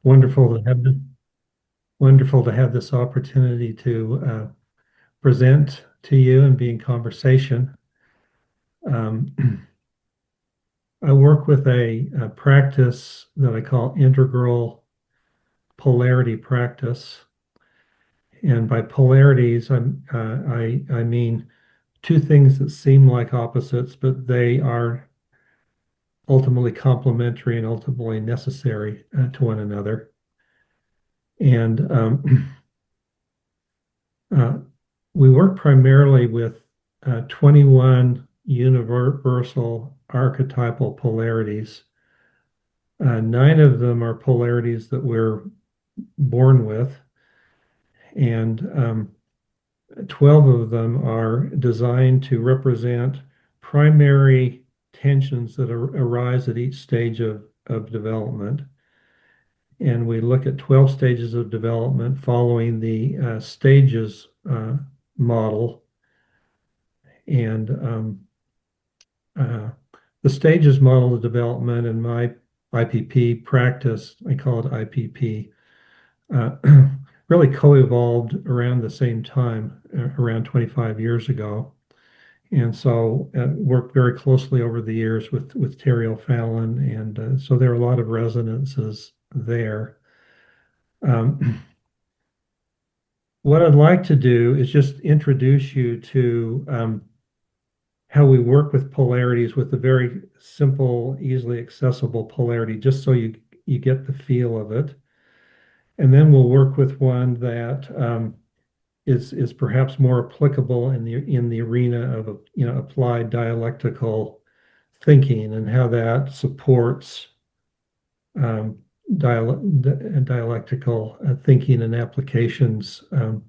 Wonderful to have the, wonderful to have this opportunity to present to you and be in conversation. Um, I work with a practice that I call integral polarity practice, and by polarities, I mean two things that seem like opposites, but they are ultimately complementary and ultimately necessary to one another. And Uh, we work primarily with 21 universal archetypal polarities. Nine of them are polarities that we're born with, and 12 of them are designed to represent primary tensions that arise at each stage of development. And we look at 12 stages of development following the stages model. And uh, the stages model of development in my IPP practice, I call it IPP, uh, really co-evolved around the same time, around 25 years ago. And so worked very closely over the years with Terry O'Fallon. And so there are a lot of resonances there. Um, what I'd like to do is just introduce you to how we work with polarities with a very simple, easily accessible polarity, just so you get the feel of it. And then we'll work with one that is perhaps more applicable in the arena of applied dialectical thinking and how that supports um, dialectical thinking and applications. Um,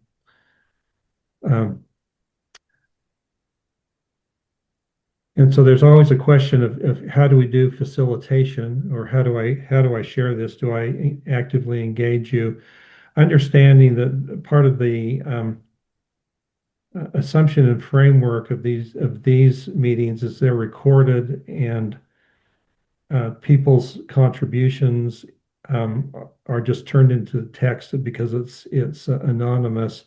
And so there's always a question of how do we do facilitation, or how do I share this? Do I actively engage you? Understanding that part of the assumption and framework of these meetings is they're recorded, and people's contributions are just turned into text because it's anonymous.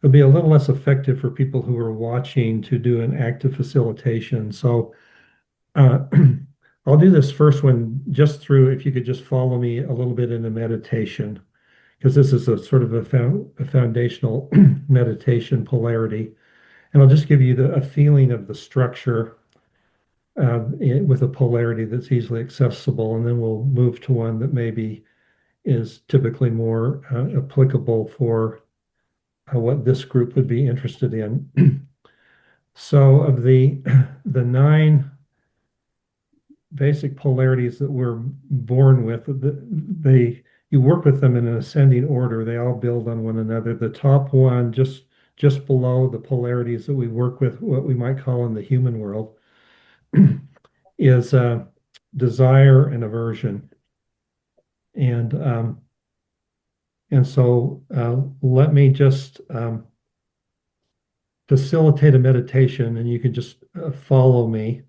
It'll be a little less effective for people who are watching to do an active facilitation. So uh, I'll do this first one just through, if you could just follow me a little bit in a meditation, because this is a sort of a foundational meditation polarity. And I'll just give you a feeling of the structure with a polarity that's easily accessible. And then we'll move to one that maybe is typically more applicable for what this group would be interested in. So of the nine basic polarities that we're born with, you work with them in an ascending order. They all build on one another. The top one, just below the polarities that we work with, what we might call in the human world, is desire and aversion. And so let me just facilitate a meditation, and you can just follow me.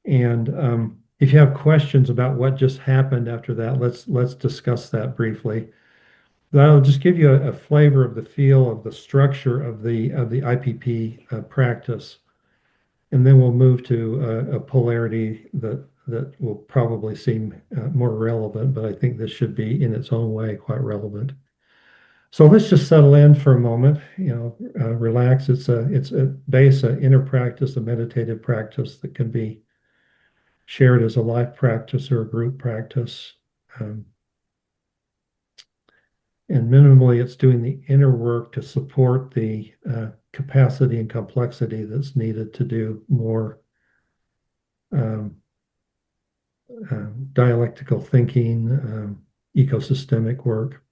And if you have questions about what just happened after that, let's discuss that briefly. That'll just give you a flavor of the feel of the structure of the IPP practice, and then we'll move to a polarity that will probably seem more relevant, but I think this should be in its own way quite relevant. So let's just settle in for a moment. Relax. It's a base, an inner practice, a meditative practice that can be shared as a life practice or a group practice. Um, and minimally, it's doing the inner work to support the capacity and complexity that's needed to do more um, dialectical thinking, ecosystemic work.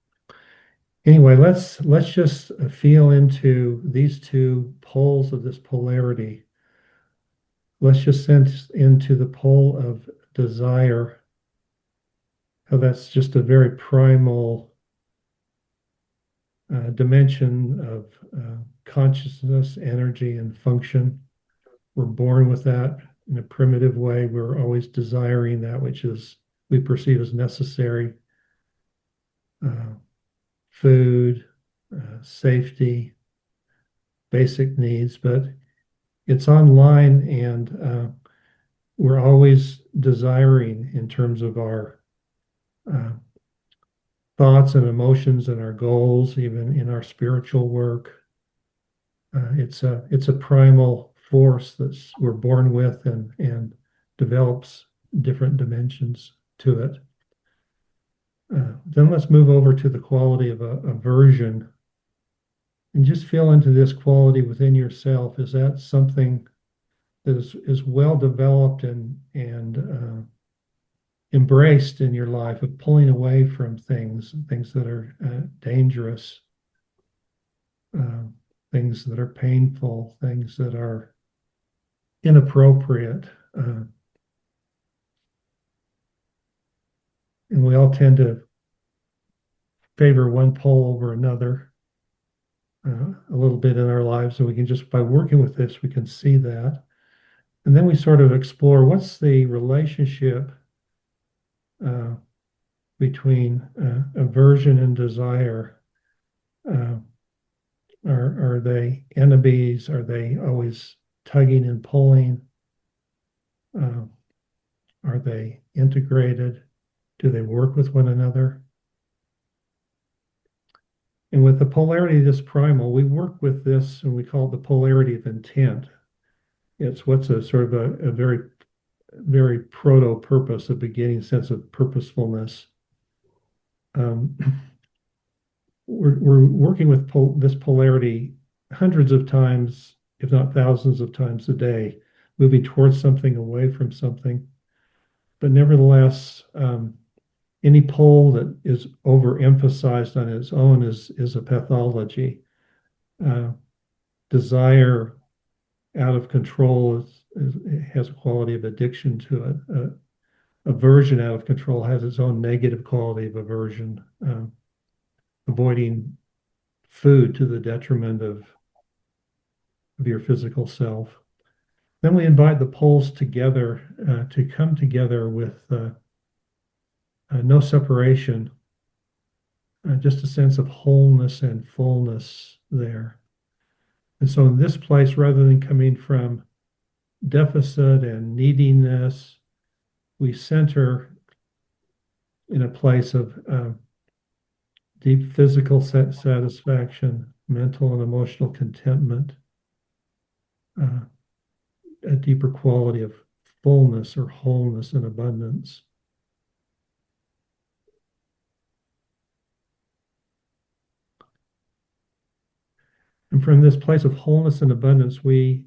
Anyway, let's just feel into these two poles of this polarity. Let's just sense into the pole of desire, how that's just a very primal dimension of consciousness, energy, and function. We're born with that in a primitive way. We're always desiring that which is we perceive as necessary. uh, food, safety, basic needs, but it's online and we're always desiring in terms of our uh, thoughts and emotions and our goals, even in our spiritual work. It's a primal force that's we're born with and develops different dimensions to it. Then let's move over to the quality of a version and just feel into this quality within yourself. Is that something that is well developed and embraced in your life of pulling away from things that are dangerous, uh, things that are painful, things that are inappropriate. And we all tend to favor one pole over another a little bit in our lives. And we can just, by working with this, we can see that. And then we sort of explore what's the relationship uh, between aversion and desire. Uh, are they enemies? Are they always tugging and pulling? Uh, are they integrated? Do they work with one another? And with the polarity of this primal, we work with this and we call it the polarity of intent. It's what's a sort of a very, very proto purpose, a beginning sense of purposefulness. Um, we're working with this polarity hundreds of times, if not thousands of times a day, moving towards something, away from something. But nevertheless, any pole that is overemphasized on its own is a pathology. Uh, Desire out of control has a quality of addiction to it. Aversion out of control has its own negative quality of aversion. Avoiding food to the detriment of your physical self. Then we invite the poles together to come together with no separation, just a sense of wholeness and fullness there. And so in this place, rather than coming from deficit and neediness, we center in a place of deep physical satisfaction, mental and emotional contentment, uh, a deeper quality of fullness or wholeness and abundance. And from this place of wholeness and abundance, we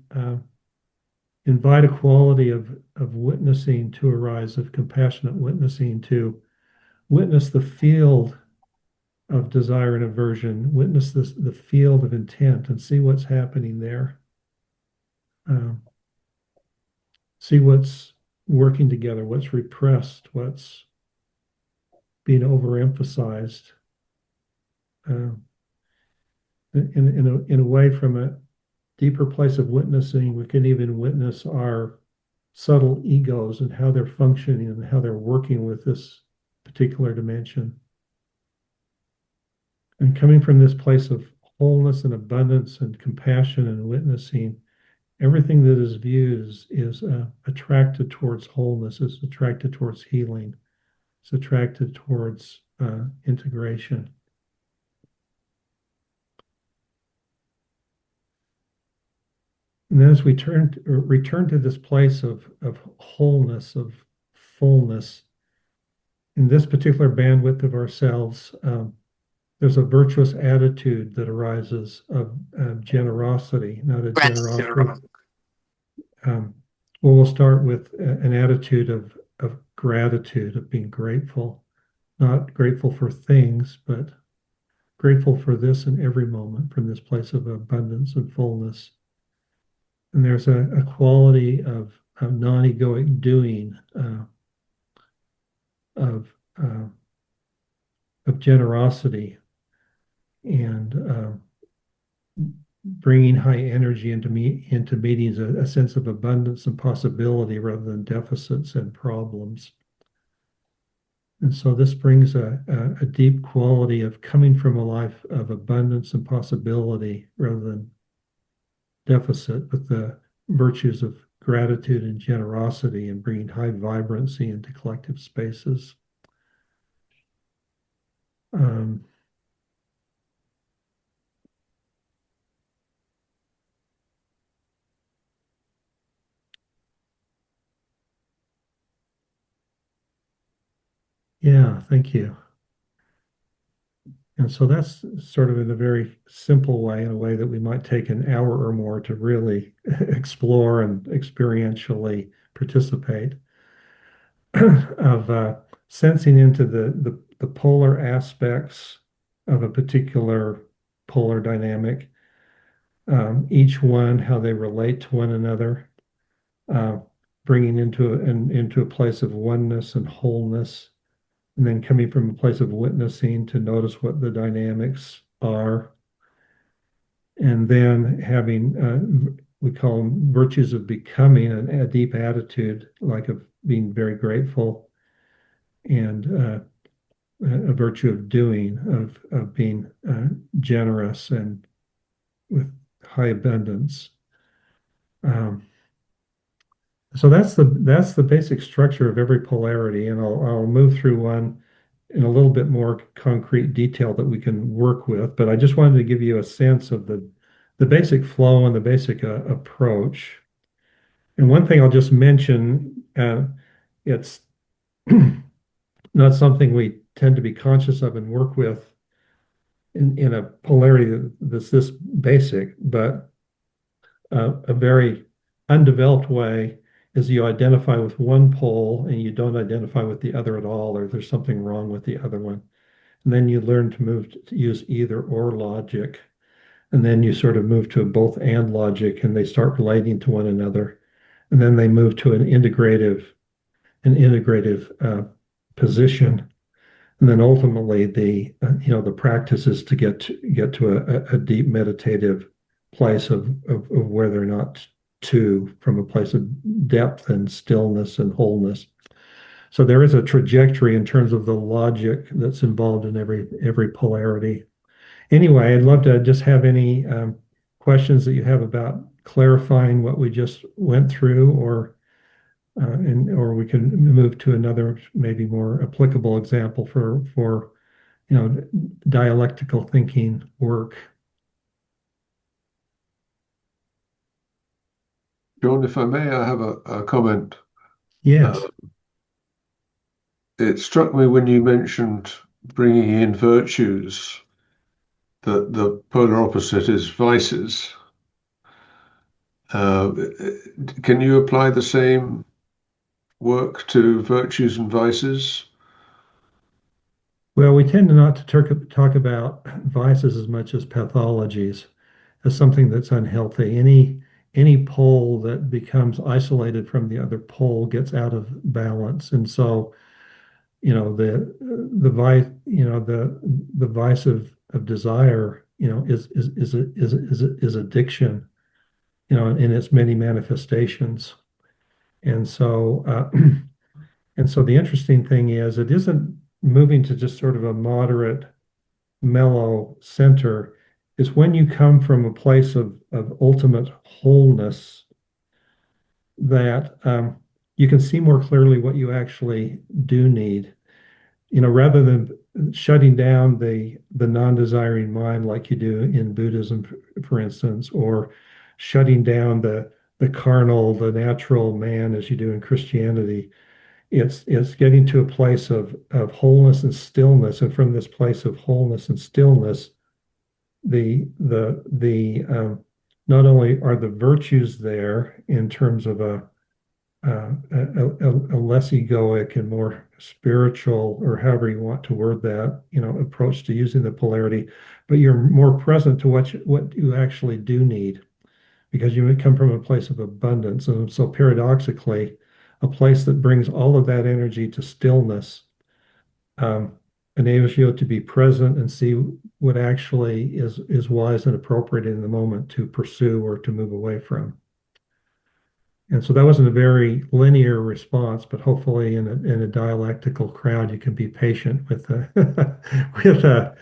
invite a quality of witnessing to arise, of compassionate witnessing to witness the field of desire and aversion, witness the field of intent and see what's happening there. Um, See what's working together, what's repressed, what's being overemphasized. Uh, in a way, from a deeper place of witnessing, we can even witness our subtle egos and how they're functioning and how they're working with this particular dimension. And coming from this place of wholeness and abundance and compassion and witnessing, everything that is viewed is attracted towards wholeness, is attracted towards healing, it's attracted towards integration. And then as we return to this place of wholeness, of fullness, in this particular bandwidth of ourselves, there's a virtuous attitude that arises of generosity, not a generosity. Um, well, we'll start with an attitude of gratitude, of being grateful, not grateful for things, but grateful for this in every moment from this place of abundance and fullness. And there's a quality of non-egoic doing, of uh, of generosity, and bringing high energy into meetings, a sense of abundance and possibility rather than deficits and problems. And so this brings a deep quality of coming from a life of abundance and possibility rather than deficit, with the virtues of gratitude and generosity and bringing high vibrancy into collective spaces. Um, yeah, thank you. And so that's sort of in a very simple way, in a way that we might take an hour or more to really explore and experientially participate of sensing into the polar aspects of a particular polar dynamic, each one, how they relate to one another, uh, bringing into a place of oneness and wholeness, and then coming from a place of witnessing to notice what the dynamics are, and then having we call them virtues of becoming, a deep attitude like of being very grateful, and a virtue of doing, of being generous and with high abundance. Um, so that's the basic structure of every polarity, and I'll move through one in a little bit more concrete detail that we can work with. But I just wanted to give you a sense of the basic flow and the basic approach. And one thing I'll just mention, it's not something we tend to be conscious of and work with in a polarity that's this basic, but a very undeveloped way is you identify with one pole and you don't identify with the other at all, or there's something wrong with the other one. And then you learn to move to use either or logic. And then you sort of move to a both and logic, and they start relating to one another. And then they move to an integrative position. And then ultimately the practice is to get to a deep meditative place of where they're not two, from a place of depth and stillness and wholeness. So there is a trajectory in terms of the logic that's involved in every polarity. Anyway, I'd love to just have any questions that you have about clarifying what we just went through, or we can move to another maybe more applicable example for dialectical thinking work. John, if I may, I have a comment. Uh, Yes. it struck me when you mentioned bringing in virtues that the polar opposite is vices. Uh, can you apply the same work to virtues and vices? Well, we tend not to talk about vices as much as pathologies, as something that's unhealthy. Any pole that becomes isolated from the other pole gets out of balance, and so the vice the vice of desire is addiction, in its many manifestations. And so and so the interesting thing is it isn't moving to just sort of a moderate, mellow center. Is when you come from a place of ultimate wholeness that you can see more clearly what you actually do need. Rather than shutting down the non-desiring mind like you do in Buddhism, for instance, or shutting down the carnal, the natural man as you do in Christianity. It's getting to a place of wholeness and stillness, and from this place of wholeness and stillness, the not only are the virtues there in terms of a less egoic and more spiritual, or however you want to word that, approach to using the polarity, but you're more present to what you actually do need, because you come from a place of abundance. And so paradoxically, a place that brings all of that energy to stillness um, enables you to be present and see what actually is wise and appropriate in the moment to pursue or to move away from. And so that wasn't a very linear response, but hopefully in a dialectical crowd, you can be patient with a with a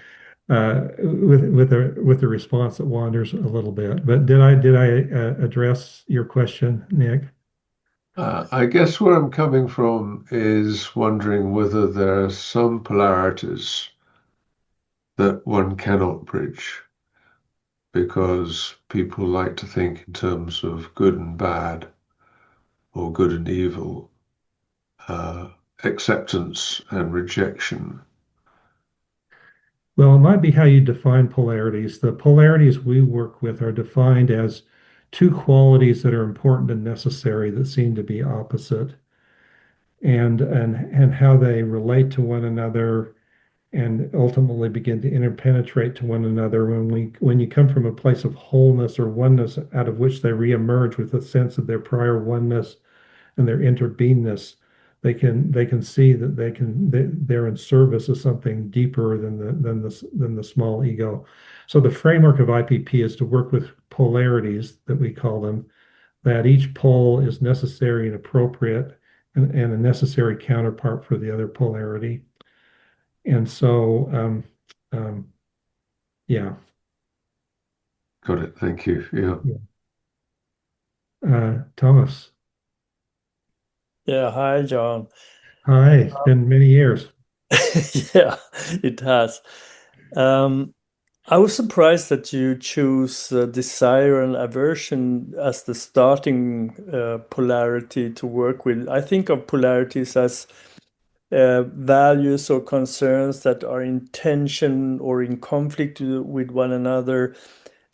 with a response that wanders a little bit. But did I address your question, Nick? I guess where I'm coming from is wondering whether there are some polarities that one cannot bridge because people like to think in terms of good and bad or good and evil, uh, acceptance and rejection. Well, it might be how you define polarities. The polarities we work with are defined as two qualities that are important and necessary that seem to be opposite, and how they relate to one another and ultimately begin to interpenetrate to one another when you come from a place of wholeness or oneness out of which they reemerge with a sense of their prior oneness and their interbeingness. They can see that they're in service of something deeper than the small ego. So the framework of IPP is to work with polarities that we call them, that each pole is necessary and appropriate and a necessary counterpart for the other polarity. And so, um, yeah. Got it. Thank you. Yeah. Yeah. Thomas, Yeah, hi, John. hi. It's been many years. Yeah, it has. Um, I was surprised that you choose desire and aversion as the starting polarity to work with. I think of polarities as values or concerns that are in tension or in conflict with one another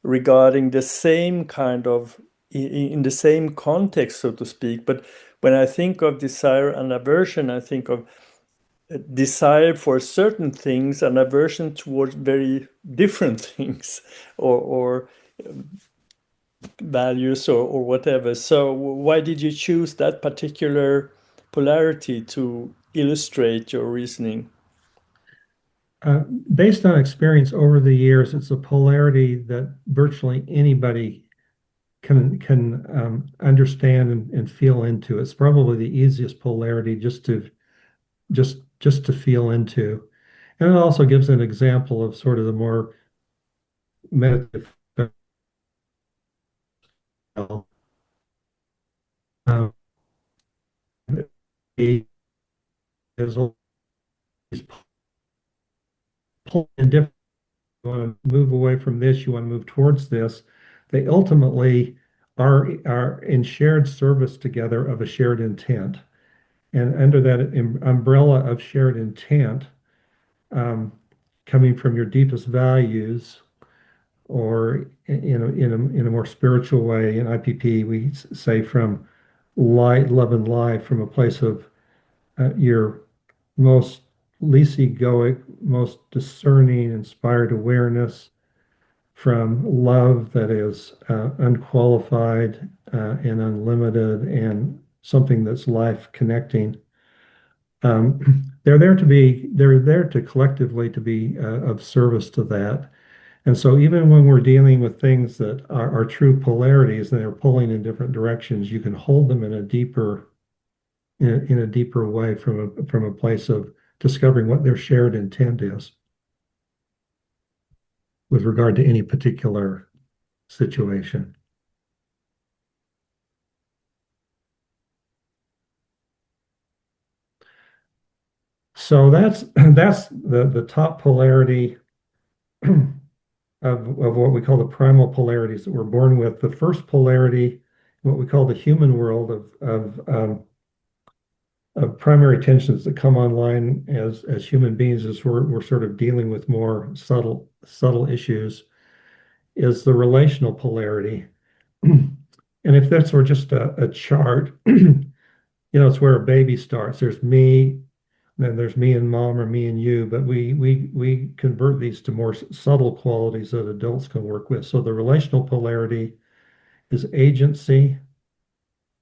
regarding the same kind of, in the same context, so to speak. But when I think of desire and aversion, I think of desire for certain things and aversion towards very different things or values or whatever. So why did you choose that particular polarity to illustrate your reasoning? Uh, Based on experience over the years, it's a polarity that virtually anybody can understand and feel into. It's probably the easiest polarity just to feel into. And it also gives an example of sort of the more meditative style. Um, is always pulling in different. You want to move away from this, you want to move towards this. They ultimately are in shared service together of a shared intent. And under that umbrella of shared intent, um, coming from your deepest values, or in a more spiritual way, in IPP, we say from light, love, and life, from a place of your most least egoic, most discerning, inspired awareness, from love that is unqualified and unlimited and something that's life connecting. They're there to collectively to be of service to that. And so even when we're dealing with things that are true polarities and they're pulling in different directions, you can hold them in a deeper way from a place of discovering what their shared intent is with regard to any particular situation. So that's the top polarity of what we call the primal polarities that we're born with. The first polarity, what we call the human world of primary tensions that come online as human beings, as we're sort of dealing with more subtle issues, is the relational polarity. And if this were just a chart, it's where a baby starts. There's me, then there's me and mom, or me and you, but we convert these to more subtle qualities that adults can work with. So the relational polarity is agency,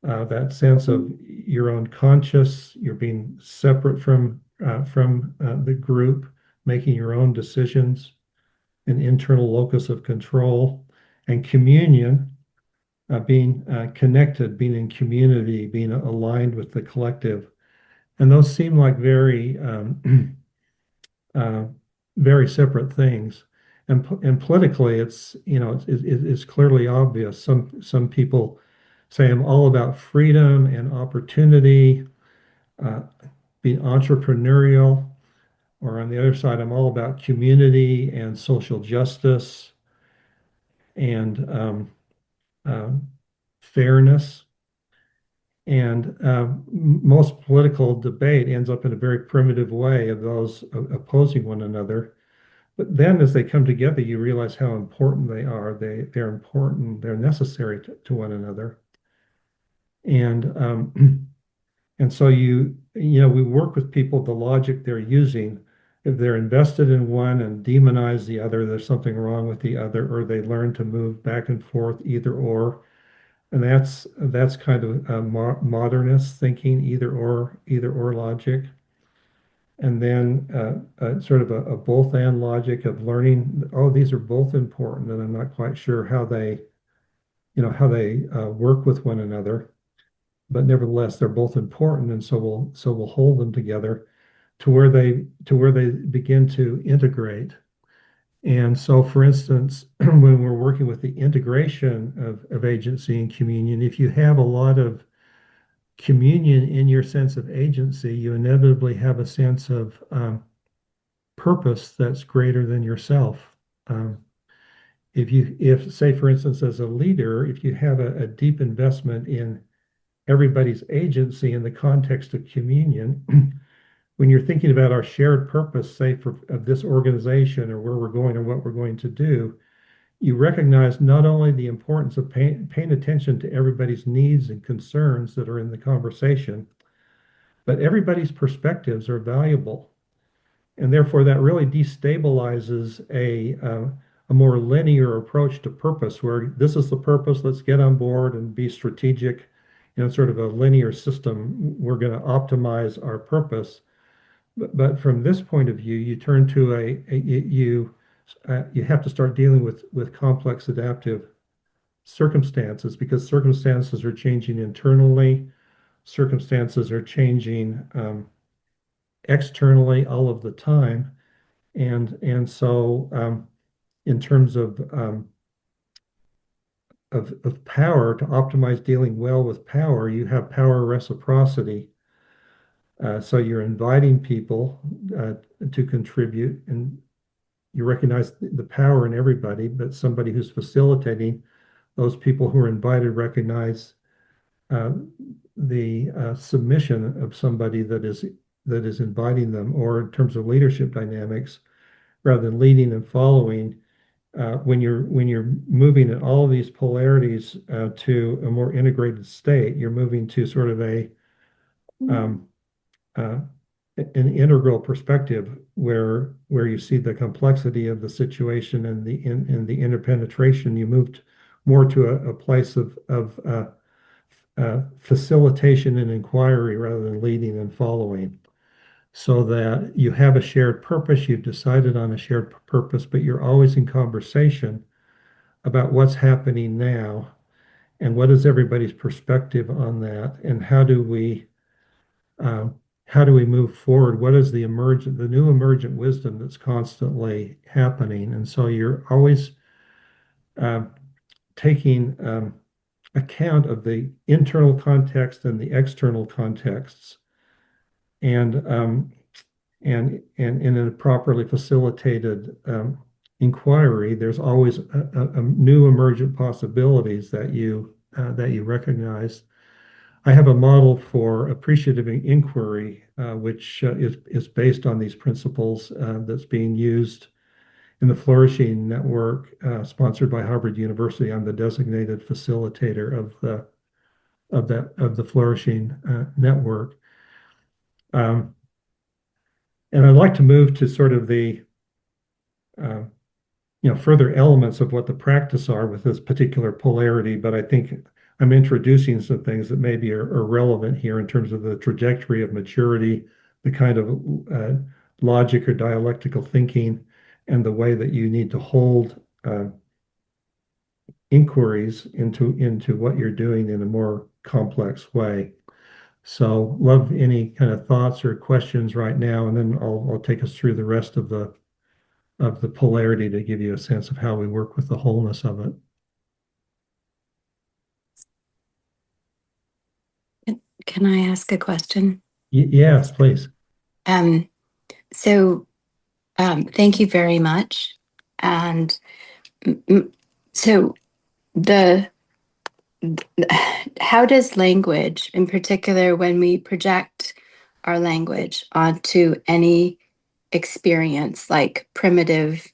that sense of your own conscious, you're being separate from the group, making your own decisions, an internal locus of control, and communion, being connected, being in community, being aligned with the collective. And those seem like very uh, very separate things. And politically, it's clearly obvious. Some people say I'm all about freedom and opportunity, uh, being entrepreneurial, or on the other side, I'm all about community and social justice and fairness. And most political debate ends up in a very primitive way of those opposing one another. But then as they come together, you realize how important they are. They're important, they're necessary to one another. And and so we work with people, the logic they're using. If they're invested in one and demonize the other, there's something wrong with the other, or they learn to move back and forth, either or. And that's kind of modernist thinking, either or logic. And then sort of a both and logic of learning, oh, these are both important, and I'm not quite sure how they work with one another, but nevertheless, they're both important, and so we'll hold them together to where they begin to integrate. And so, for instance, when we're working with the integration of agency and communion, if you have a lot of communion in your sense of agency, you inevitably have a sense of purpose that's greater than yourself. Um, if say, for instance, as a leader, if you have a deep investment in everybody's agency in the context of communion, when you're thinking about our shared purpose, say for of this organization or where we're going or what we're going to do, you recognize not only the importance of paying attention to everybody's needs and concerns that are in the conversation, but everybody's perspectives are valuable. And therefore, that really destabilizes a more linear approach to purpose, where this is the purpose, let's get on board and be strategic, sort of a linear system. We're going to optimize our purpose. But from this point of view, you turn to you have to start dealing with complex adaptive circumstances because circumstances are changing internally, circumstances are changing externally all of the time, and so in terms of power to optimize dealing well with power, you have power reciprocity. So you're inviting people uh, to contribute, and you recognize the power in everybody, but somebody who's facilitating those people who are invited recognize uh, the submission of somebody that is inviting them, or in terms of leadership dynamics, rather than leading and following. When you're moving at all of these polarities to a more integrated state, you're moving to sort of um, uh, an integral perspective where you see the complexity of the situation and the interpenetration. You moved more to a place of facilitation and inquiry rather than leading and following, so that you have a shared purpose. You've decided on a shared purpose, but you're always in conversation about what's happening now and what is everybody's perspective on that, and um, how do we move forward? What is the new emergent wisdom that's constantly happening? And so you're always uh, taking account of the internal context and the external contexts, and and in a properly facilitated inquiry, there's always a new emergent possibilities that you recognize. I have a model for appreciative inquiry, which is based on these principles that's being used in the Flourishing Network, sponsored by Harvard University. I'm the designated facilitator of the Flourishing Network, um, and I'd like to move to sort of the uh, further elements of what the practice are with this particular polarity. But I think I'm introducing some things that maybe are relevant here in terms of the trajectory of maturity, the kind of logic or dialectical thinking, and the way that you need to hold inquiries into what you're doing in a more complex way. So love any kind of thoughts or questions right now, and then I'll take us through the rest of the polarity to give you a sense of how we work with the wholeness of it. Can I ask a question? Yes, please. Um, so thank you very much. And so the how does language, in particular, when we project our language onto any experience, like primitive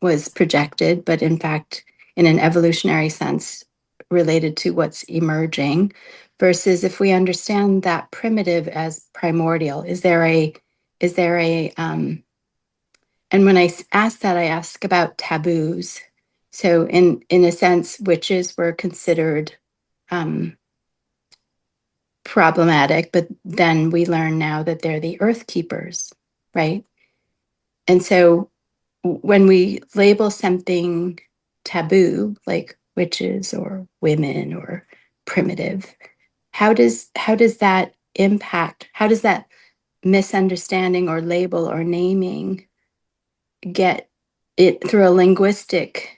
was projected, but in fact, in an evolutionary sense, related to what's emerging, versus if we understand that primitive as primordial, is there a, and when I ask that, I ask about taboos. So in a sense, witches were considered um, problematic, but then we learn now that they're the earth keepers, right? And so when we label something taboo, like witches or women or primitive, how does that impact? How does that misunderstanding or label or naming get it through a linguistic,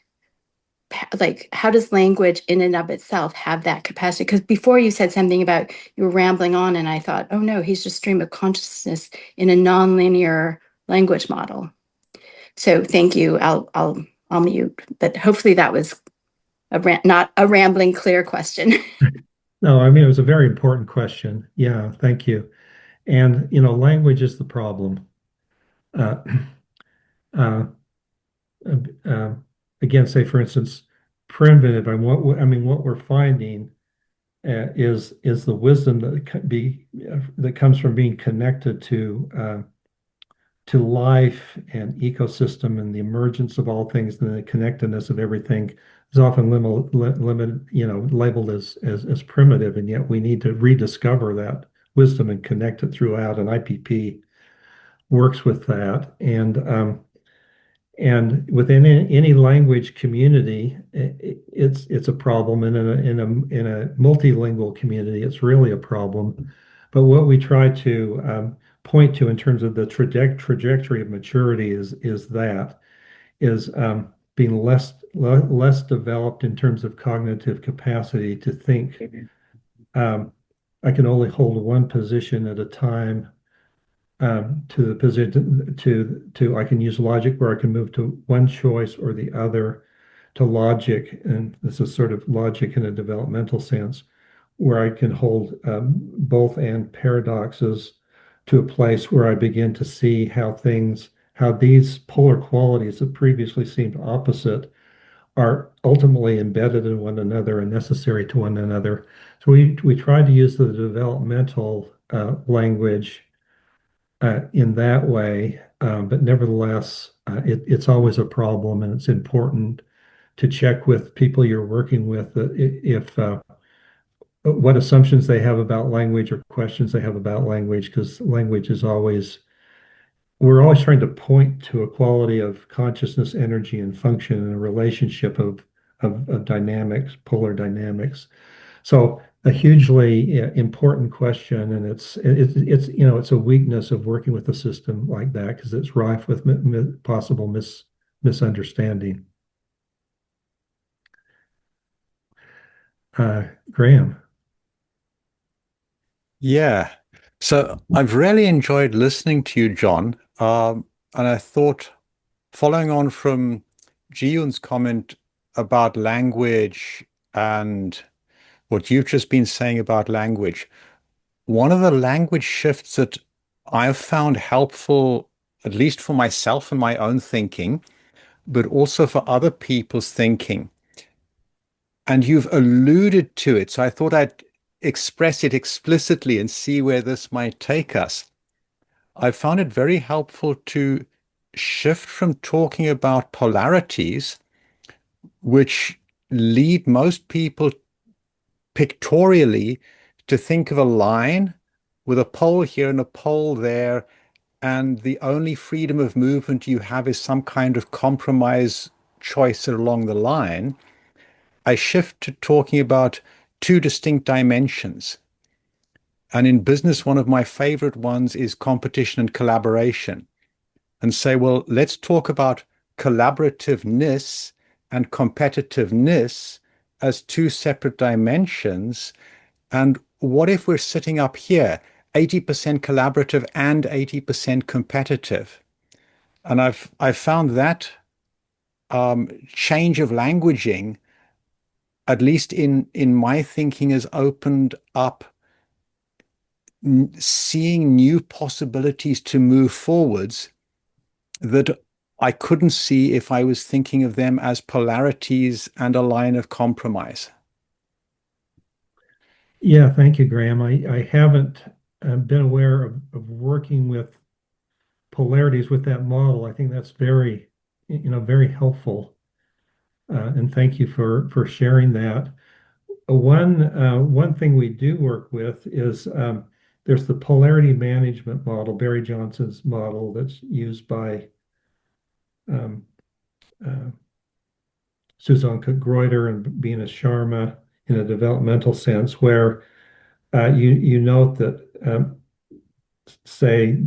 like how does language in and of itself have that capacity? Because before you said something about you were rambling on and I thought, oh no, he's just stream of consciousness in a nonlinear language model. So thank you. I'll mute. But hopefully that was not a rambling, clear question. No, I mean, it was a very important question. Yeah, thank you. And, language is the problem. Uh, uh, uh, Again, say, for instance, primitive, what we're finding is the wisdom that comes from being connected to life and ecosystem and the emergence of all things and the connectedness of everything is often limited, labeled as primitive, and yet we need to rediscover that wisdom and connect it throughout. And IPP works with that, and within any language community, it's a problem, and in a multilingual community, it's really a problem. But what we try to point to in terms of the trajectory of maturity is being less developed in terms of cognitive capacity to think. I can only hold one position at a time, to the position to I can use logic where I can move to one choice or the other, to logic, and this is sort of logic in a developmental sense, where I can hold both and paradoxes, to a place where I begin to see how these polar qualities that previously seemed opposite are ultimately embedded in one another and necessary to one another. So we try to use the developmental language in that way. But nevertheless, it's always a problem, and it's important to check with people you're working with if what assumptions they have about language or questions they have about language, because language is always, we're always trying to point to a quality of consciousness, energy, and function in a relationship of dynamics, polar dynamics. So a hugely important question, and it's a weakness of working with a system like that because it's rife with possible misunderstanding. Graham. Yeah. So I've really enjoyed listening to you, John. And I thought, following on from Jiyun's comment about language and what you've just been saying about language, one of the language shifts that I've found helpful, at least for myself and my own thinking, but also for other people's thinking, and you've alluded to it, so I thought I'd express it explicitly and see where this might take us. I found it very helpful to shift from talking about polarities, which lead most people pictorially to think of a line with a pole here and a pole there, and the only freedom of movement you have is some kind of compromise choice along the line. I shift to talking about two distinct dimensions. And in business, one of my favorite ones is competition and collaboration. And say, well, let's talk about collaborativeness and competitiveness as two separate dimensions. And what if we're sitting up here, 80% collaborative and 80% competitive? And I've found that change of languaging, at least in my thinking, has opened up seeing new possibilities to move forwards that I couldn't see if I was thinking of them as polarities and a line of compromise. Yeah, thank you, Graham. I haven't been aware of working with polarities with that model. I think that's very, very helpful. And thank you for sharing that. One thing we do work with is there's the polarity management model, Barry Johnson's model that's used by um, uh, Suzanne Cook-Greuter and Bina Sharma in a developmental sense, where you note that say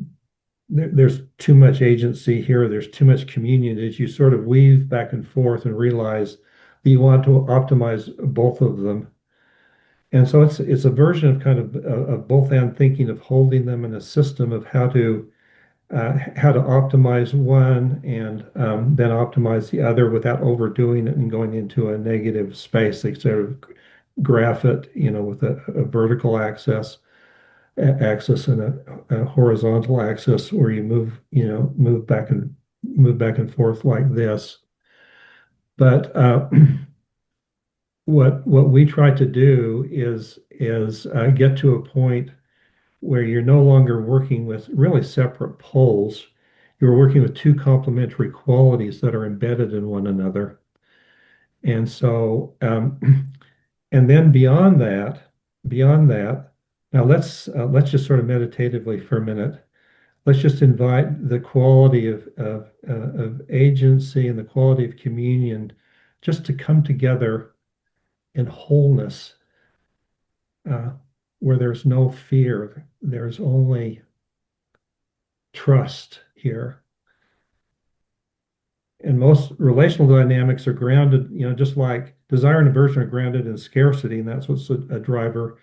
there's too much agency here, there's too much communion, as you sort of weave back and forth and realize that you want to optimize both of them. And so it's a version of kind of both and thinking of holding them in a system of how to optimize one and then optimize the other without overdoing it and going into a negative space. They sort of graph it, with a vertical axis and a horizontal axis where you move back and forth like this. But what we try to do is get to a point where you're no longer working with really separate poles. You're working with two complementary qualities that are embedded in one another. And so, and then beyond that, now let's just sort of meditatively for a minute. Let's just invite the quality of agency and the quality of communion just to come together in wholeness, uh, where there's no fear, there's only trust here. And most relational dynamics are grounded, just like desire and aversion are grounded in scarcity, and that's what's a driver.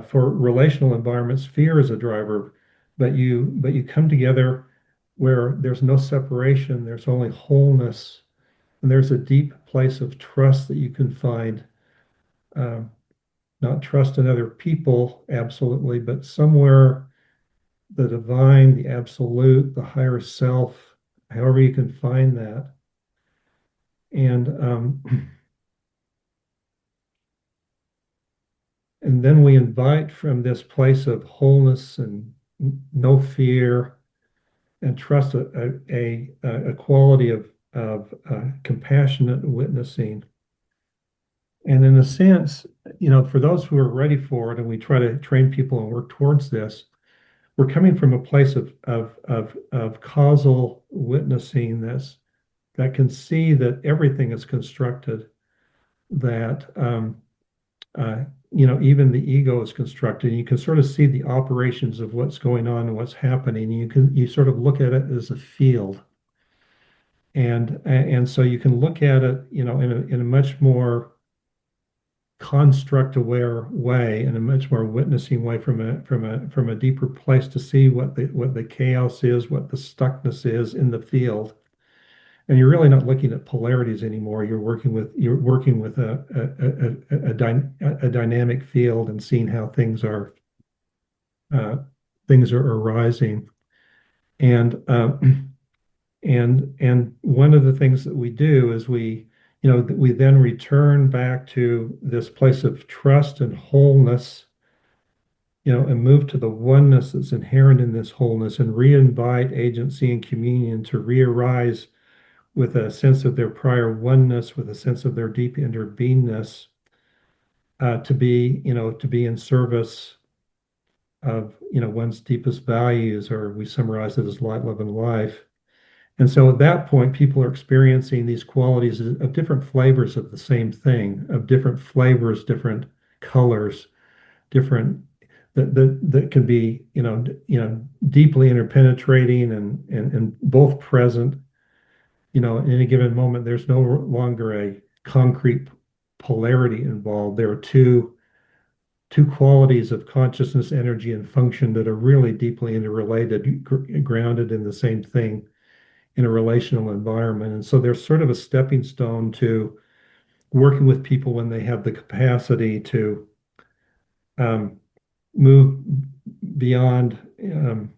For relational environments, fear is a driver, but you come together where there's no separation, there's only wholeness, and there's a deep place of trust that you can find. Um, Not trust in other people, absolutely, but somewhere the divine, the absolute, the higher self, however you can find that. And and then we invite from this place of wholeness and no fear and trust a quality of compassionate witnessing. And in a sense, for those who are ready for it, and we try to train people and work towards this, we're coming from a place of causal witnessing that can see that everything is constructed, that even the ego is constructed. You can sort of see the operations of what's going on and what's happening. You sort of look at it as a field, and so you can look at it, in a much more construct aware way, in a much more witnessing way from a deeper place to see what the chaos is, what the stuckness is in the field. And you're really not looking at polarities anymore. You're working with a dynamic field and seeing how uh, things are arising. And and one of the things that we do is we then return back to this place of trust and wholeness, and move to the oneness that's inherent in this wholeness and re-invite agency and communion to re-arise with a sense of their prior oneness, with a sense of their deep inner beingness, to be in service of, one's deepest values, or we summarize it as light, love, and life. And so at that point, people are experiencing these qualities of different flavors of the same thing, of different flavors, different colors, different that can be, deeply interpenetrating and both present. In any given moment, there's no longer a concrete polarity involved. There are two qualities of consciousness, energy, and function that are really deeply interrelated, grounded in the same thing in a relational environment. And so there's sort of a stepping stone to working with people when they have the capacity to um, move beyond, and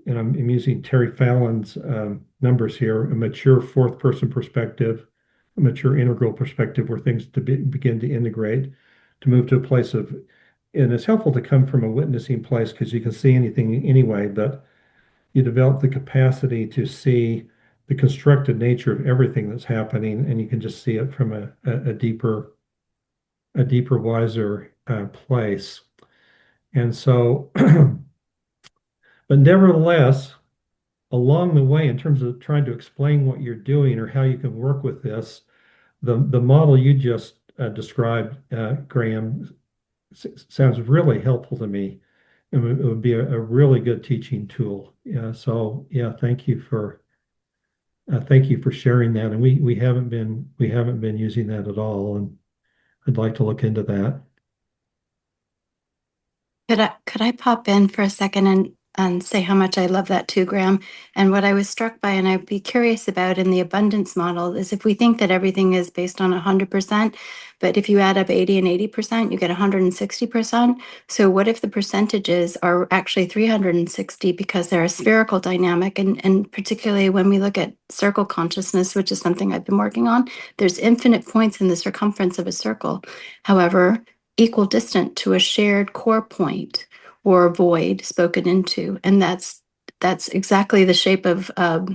I'm using Terry Fallon's numbers here, a mature fourth person perspective, a mature integral perspective where things begin to integrate, to move to a place of, and it's helpful to come from a witnessing place because you can see anything anyway, but you develop the capacity to see the constructed nature of everything that's happening, and you can just see it from a deeper, wiser place. And so, but nevertheless, along the way, in terms of trying to explain what you're doing or how you can work with this, the model you just described, Graham, sounds really helpful to me. It would be a really good teaching tool. So yeah, thank you for sharing that. And we haven't been using that at all, and I'd like to look into that. Could I pop in for a second and say how much I love that too, Graham? And what I was struck by, and I'd be curious about in the abundance model, is if we think that everything is based on 100%, but if you add up 80 and 80%, you get 160%. So what if the percentages are actually 360 because they're a spherical dynamic? And particularly when we look at circle consciousness, which is something I've been working on, there's infinite points in the circumference of a circle. However, equal distant to a shared core point or void spoken into. And that's exactly the shape of a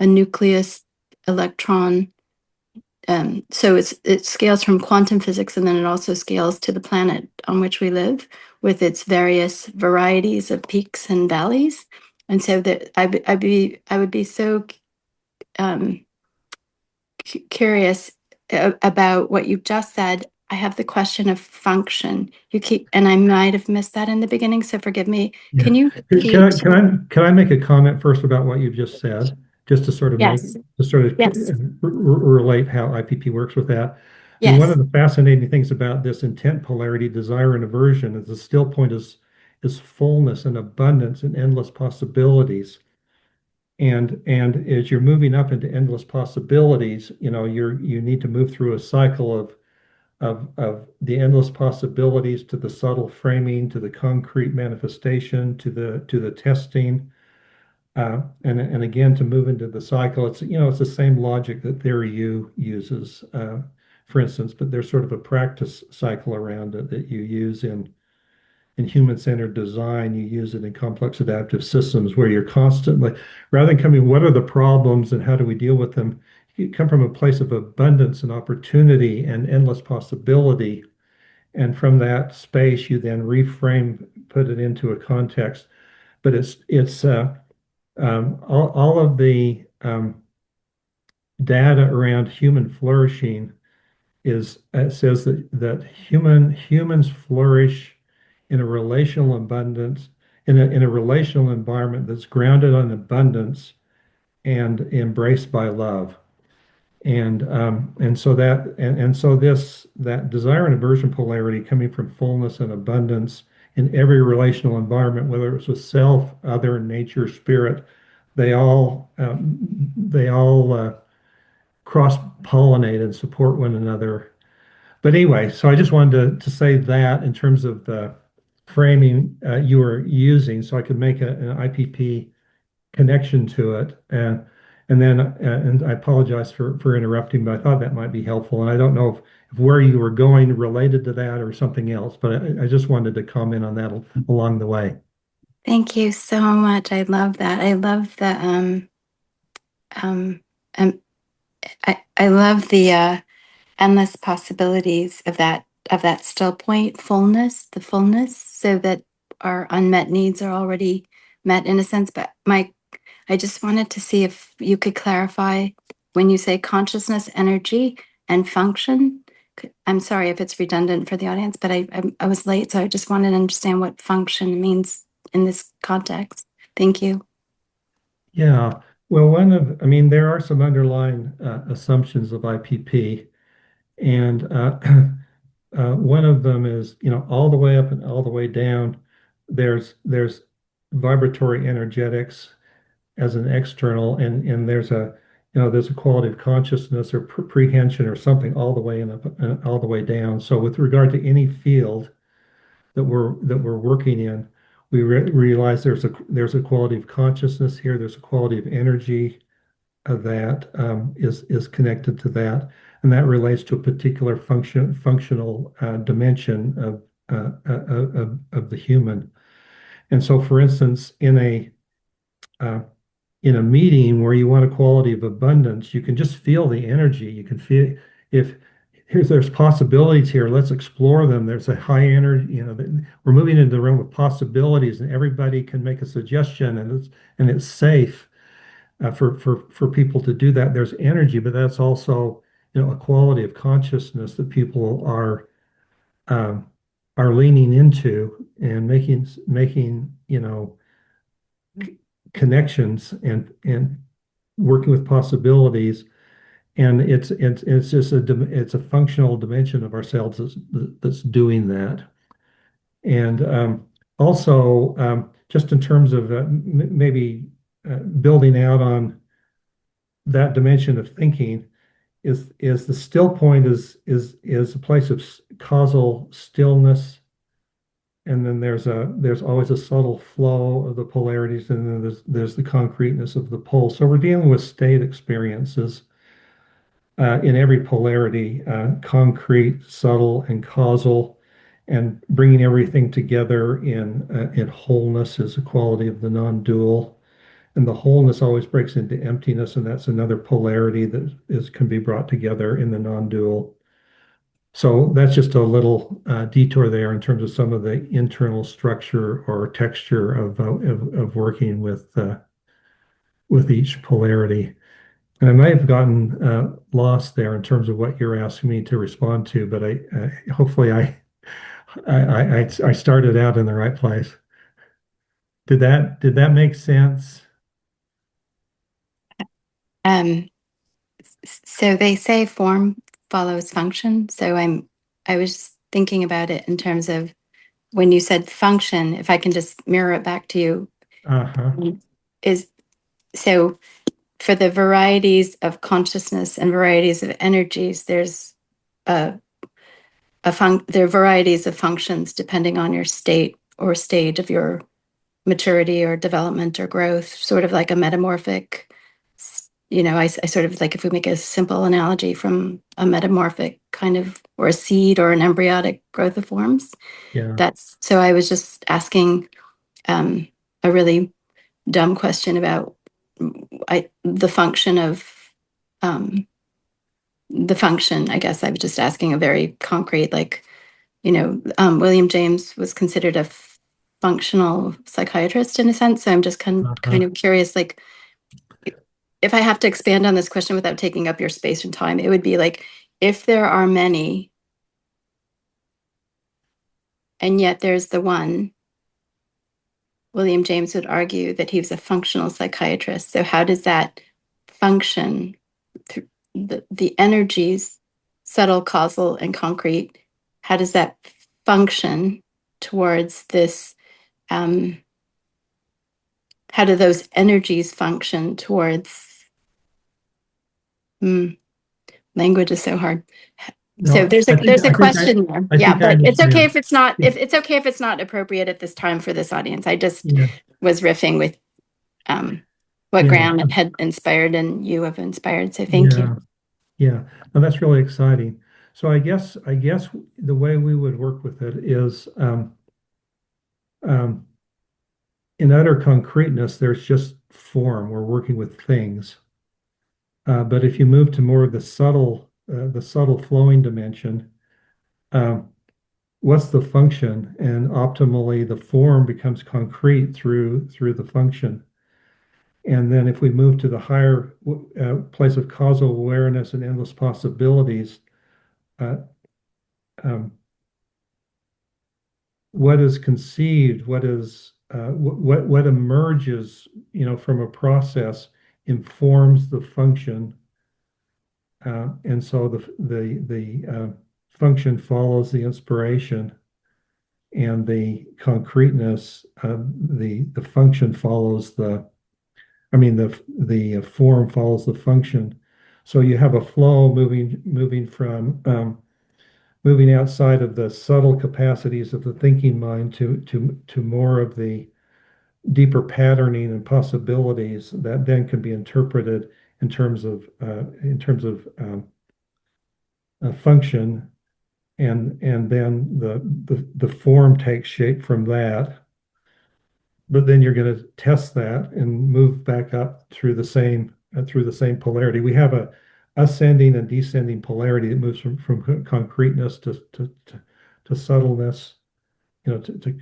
nucleus electron. So it scales from quantum physics, and then it also scales to the planet on which we live with its various varieties of peaks and valleys. And so that I would be so curious about what you just said. I have the question of function. And I might have missed that in the beginning, so forgive me. Yeah. Can you Can repeat? I make a comment first about what you've just said, just to sort of Yes. Yes. relate how IPP works with that. I mean, one of Yes. the fascinating things about this intent polarity, desire and aversion, is the still point is fullness and abundance and endless possibilities. And as you're moving up into endless possibilities, you need to move through a cycle of the endless possibilities to the subtle framing, to the concrete manifestation, to the testing, and again to move into the cycle. It's the same logic that Theory U uses, for instance, but there's sort of a practice cycle around it that you use in human-centered design. You use it in complex adaptive systems where you're constantly, rather than coming, what are the problems and how do we deal with them? You come from a place of abundance and opportunity and endless possibility. And from that space, you then reframe, put it into a context. But it's all of the data around human flourishing says that humans flourish in a relational abundance, in a relational environment that's grounded on abundance and embraced by love. And so that desire and aversion polarity coming from fullness and abundance in every relational environment, whether it's with self, other, nature, spirit, they all cross-pollinate and support one another. But anyway, so I just wanted to say that in terms of the framing you were using, so I could make an IPP connection to it. And I apologize for interrupting, but I thought that might be helpful. And I don't know if where you were going related to that or something else, but I just wanted to comment on that along the way. Thank you so much. I love that. I love the um, I love the endless possibilities of that still point fullness, the fullness, so that our unmet needs are already met in a sense. But I just wanted to see if you could clarify when you say consciousness, energy, and function. I'm sorry if it's redundant for the audience, but I was late, so I just wanted to understand what function means in this context. Thank you. Yeah. Well, I mean, there are some underlying assumptions of IPP, and one of them is, all the way up and all the way down, there's vibratory energetics as an external, and there's a quality of consciousness or prehension or something all the way in up and all the way down. So with regard to any field that we're working in, we realize there's a quality of consciousness here. There's a quality of energy that is connected to that, and that relates to a particular functional dimension of the human. And so, for instance, uh, in a meeting where you want a quality of abundance, you can just feel the energy. You can feel if there's possibilities here, let's explore them. There's a high energy, we're moving into the realm of possibilities, and everybody can make a suggestion, and it's safe for people to do that. There's energy, but that's also a quality of consciousness that people um, are leaning into and making connections and working with possibilities. And it's just it's a functional dimension of ourselves that's doing that. And also, just in terms of maybe building out on that dimension of thinking, is the still point is a place of causal stillness, and then there's always a subtle flow of the polarities, and then there's the concreteness of the pole. So we're dealing with state experiences in every polarity, concrete, subtle, and causal, and bringing everything together in wholeness is a quality of the non-dual. And the wholeness always breaks into emptiness, and that's another polarity that can be brought together in the non-dual. So that's just a little detour there in terms of some of the internal structure or texture of working with each polarity. And I may have gotten lost there in terms of what you're asking me to respond to, but hopefully I started out in the right place. Did that make sense? Um, so they say form follows function. So I was thinking about it in terms of when you said function, if I can just mirror it back to you, Uh-huh. is so for the varieties of consciousness and varieties of energies, there's there are varieties of functions depending on your state or stage of your maturity or development or growth, sort of like a metamorphic. I sort of like, if we make a simple analogy from a metamorphic kind of, or a seed or an embryonic growth of forms. Yeah. So I was just asking a really dumb question about the function of the function. I guess I was just asking a very concrete, like, William James was considered a functional psychiatrist in a sense. So I'm just kind Uh-huh. of curious, like, if I have to expand on this question without taking up your space and time, it would be like, if there are many, and yet there's the one, William James would argue that he was a functional psychiatrist. So how does that function through the energies, subtle, causal, and concrete? How does that function towards this? How do those energies function towards? Language is so hard. So No, there's a question there. I Yeah, think I but it's okay understand. if it's not, it's okay if it's not appropriate at this time for this audience. I just Yeah. was riffing with what Yeah. Graham had inspired and you have inspired. So thank you. Yeah. Yeah. No, that's really exciting. So I guess the way we would work with it is um, in utter concreteness, there's just form. We're working with things. But if you move to more of the subtle flowing dimension, um, what's the function? And optimally, the form becomes concrete through the function. And then if we move to the higher place of causal awareness and endless possibilities, uh, um, what is conceived, what emerges, from a process informs the function, and so the function follows the inspiration, and the concreteness, the function follows I mean, the form follows the function. So you have a flow moving from moving outside of the subtle capacities of the thinking mind to more of the deeper patterning and possibilities that then can be interpreted in terms of function, and then the form takes shape from that. But then you're going to test that and move back up through the same polarity. We have a ascending and descending polarity that moves from concreteness to subtleness, to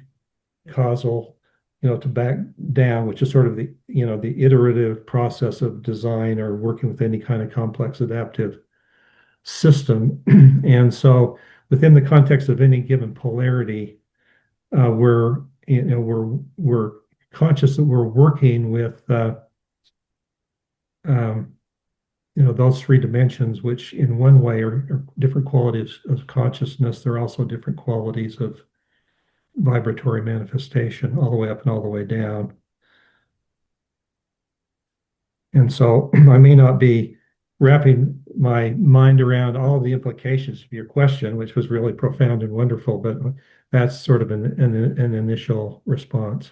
causal, to back down, which is sort of the iterative process of design or working with any kind of complex adaptive system. And so within the context of any given polarity, we're conscious that we're working with um, those three dimensions, which in one way are different qualities of consciousness. They're also different qualities of vibratory manifestation, all the way up and all the way down. And so I may not be wrapping my mind around all the implications of your question, which was really profound and wonderful, but that's sort of an initial response.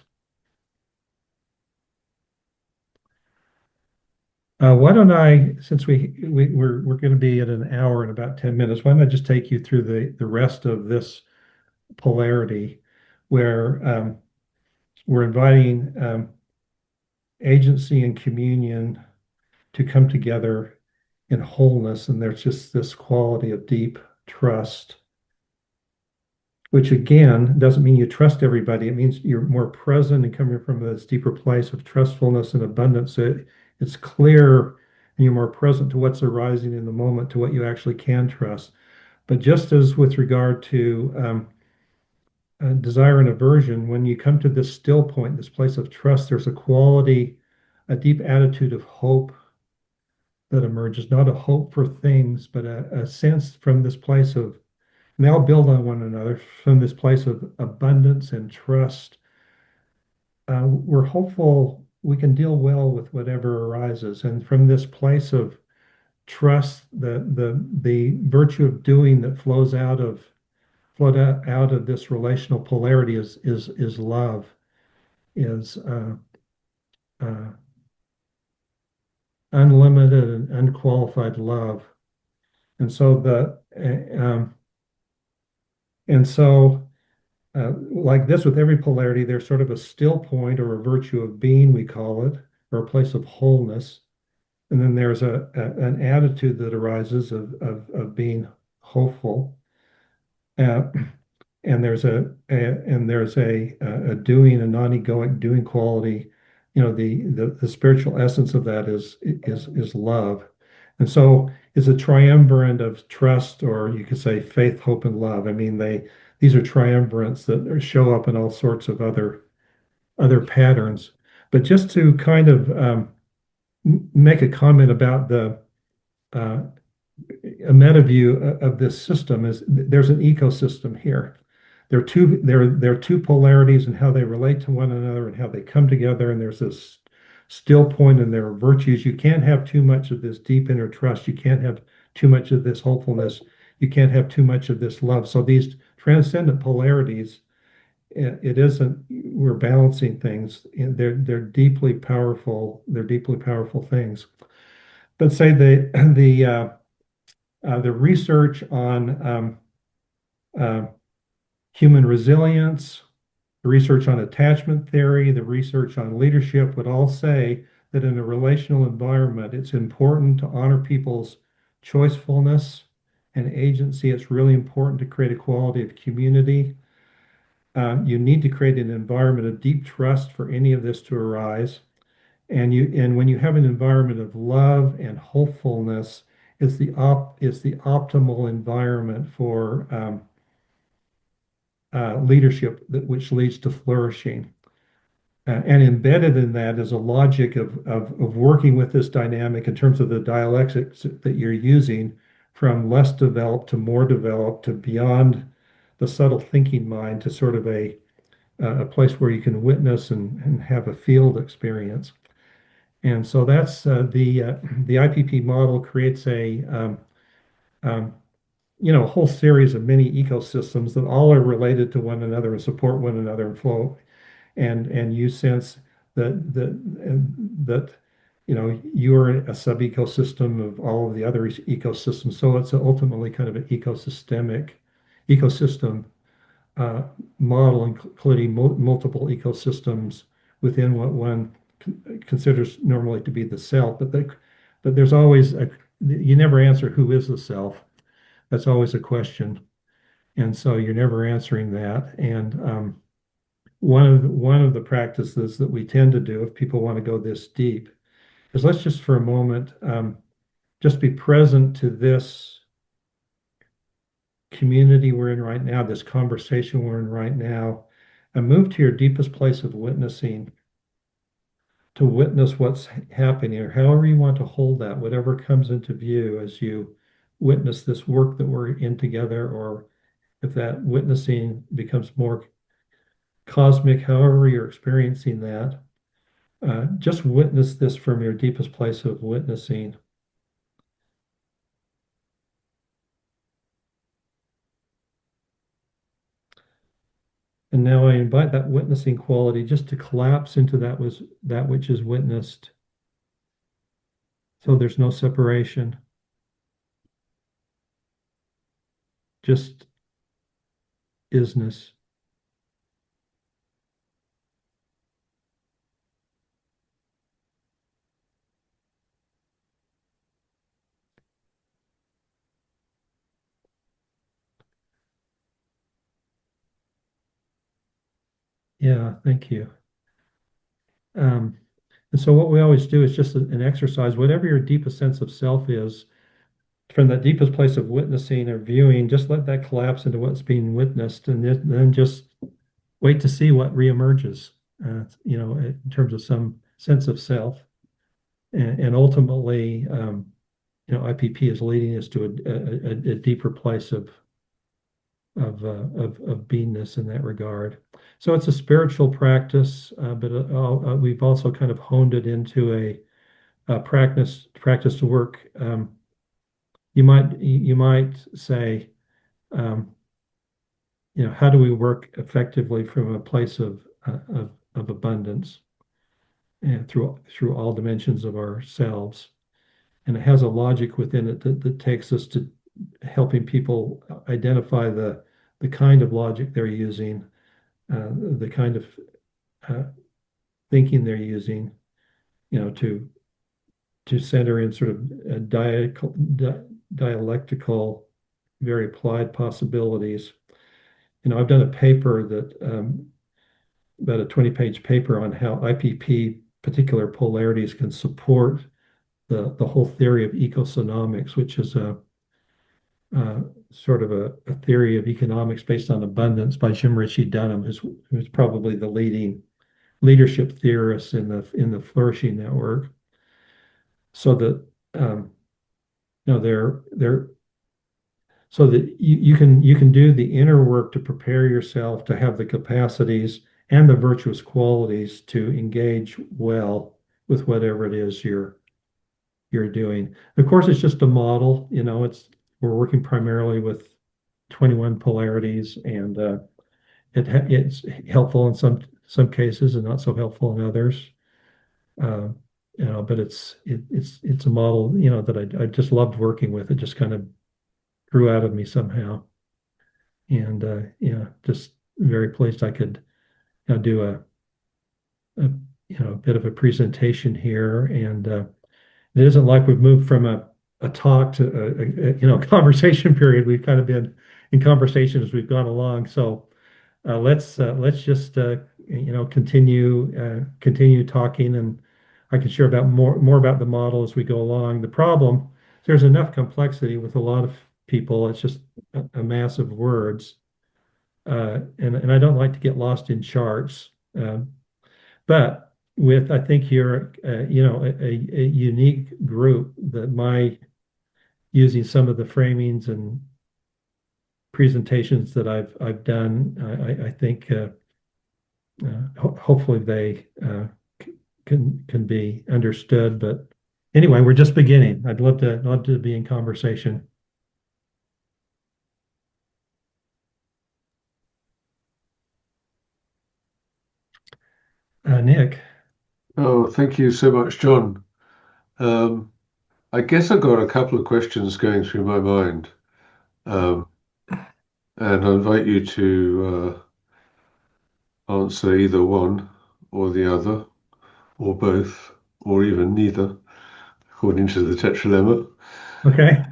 Why don't I, since we're going to be at an hour and about 10 minutes, why don't I just take you through the rest of this polarity, where we're inviting agency and communion to come together in wholeness, and there's just this quality of deep trust, which again doesn't mean you trust everybody. It means you're more present and coming from this deeper place of trustfulness and abundance. It's clear, and you're more present to what's arising in the moment, to what you actually can trust. But just as with regard to desire and aversion, when you come to this still point, this place of trust, there's a quality, a deep attitude of hope that emerges, not a hope for things, but a sense from this place of, and they all build on one another, from this place of abundance and trust. We're hopeful we can deal well with whatever arises. And from this place of trust, the virtue of doing that flow out of this relational polarity is love, is uh, unlimited and unqualified love. And so like this, with every polarity, there's sort of a still point or a virtue of being, we call it, or a place of wholeness. And then there's an attitude that arises of being hopeful. Uh, and there's a doing, a non-egoic doing quality. The spiritual essence of that is love. And so it's a triumvirate of trust, or you could say faith, hope, and love. I mean, these are triumvirates that show up in all sorts of other patterns. But just to kind of make a comment about uh, a meta view of this system, is there's an ecosystem here. There are two polarities and how they relate to one another and how they come together. And there's this still point, and there are virtues. You can't have too much of this deep inner trust. You can't have too much of this hopefulness. You can't have too much of this love. So these transcendent polarities, it isn't we're balancing things. They're deeply powerful. They're deeply powerful things. But say the research on uh, human resilience, the research on attachment theory, the research on leadership would all say that in a relational environment, it's important to honor people's choicefulness and agency. It's really important to create a quality of community. You need to create an environment of deep trust for any of this to arise. And when you have an environment of love and hopefulness, it's the optimal environment for leadership which leads to flourishing. And embedded in that is a logic of working with this dynamic in terms of the dialectics that you're using, from less developed to more developed to beyond the subtle thinking mind to sort of a place where you can witness and have a field experience. And so that's the IPP model creates um, a whole series of mini ecosystems that all are related to one another and support one another and flow. And you sense that you're a sub ecosystem of all of the other ecosystems. So it's ultimately kind of an ecosystem uh, model, including multiple ecosystems within what one considers normally to be the self. But there's always you never answer who is the self. That's always a question, and so you're never answering that. And one of the practices that we tend to do, if people want to go this deep, is let's just for a moment just be present to this community we're in right now, this conversation we're in right now, and move to your deepest place of witnessing to witness what's happening, or however you want to hold that, whatever comes into view as you witness this work that we're in together, or if that witnessing becomes more cosmic, however you're experiencing that, just witness this from your deepest place of witnessing. And now I invite that witnessing quality just to collapse into that which is witnessed. So there's no separation, just isness. Yeah, thank you. Um, and so what we always do is just an exercise, whatever your deepest sense of self is, from that deepest place of witnessing or viewing, just let that collapse into what's being witnessed, and then just wait to see what reemerges, in terms of some sense of self. And ultimately, IPP is leading us to a deeper place of beingness in that regard. So it's a spiritual practice, but we've also kind of honed it into a practice to work. You might say, um, how do we work effectively from a place of abundance and through all dimensions of ourselves? And it has a logic within it that takes us to helping people identify the kind of logic they're using, the kind of uh, thinking they're using, to center in sort of dialectical, very applied possibilities. I've done a paper about a 20-page paper on how IPP particular polarities can support the whole theory of ecosonomics, which is uh, sort of a theory of economics based on abundance by Jim Ritchie Dunham, who's probably the leading leadership theorist in the flourishing network. So that um, they're so that you can do the inner work to prepare yourself to have the capacities and the virtuous qualities to engage well with whatever it is you're doing. Of course, it's just a model. We're working primarily with 21 polarities, and it's helpful in some cases and not so helpful in others. Uh, but it's a model that I just loved working with. It just kind of grew out of me somehow, and just very pleased I could do a bit of a presentation here. And it isn't like we've moved from a talk to a conversation period. We've kind of been in conversation as we've gone along. So let's just continue talking, and I can share about more about the model as we go along. The problem, there's enough complexity with a lot of people. It's just a mass of words, and I don't like to get lost in charts. But with I think you're a unique group that my using some of the framings and presentations that I've done, I think hopefully they can be understood. But anyway, we're just beginning. I'd love to be in conversation. Nick, Oh, thank you so much, John. Um, I guess I've got a couple of questions going through my mind, um, and I invite you to answer either one or the other, or both, or even neither, according to the tetralemma. okay,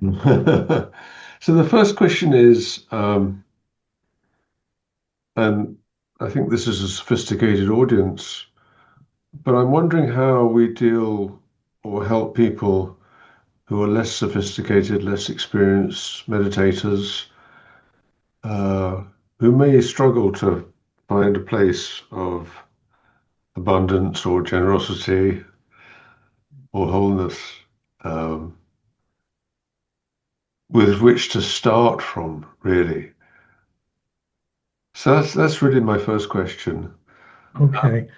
So the first question is, and I think this is a sophisticated audience, but I'm wondering how we deal or help people who are less sophisticated, less experienced meditators, uh, who may struggle to find a place of abundance or generosity or wholeness, um, with which to start from, really. So that's really my first question. okay.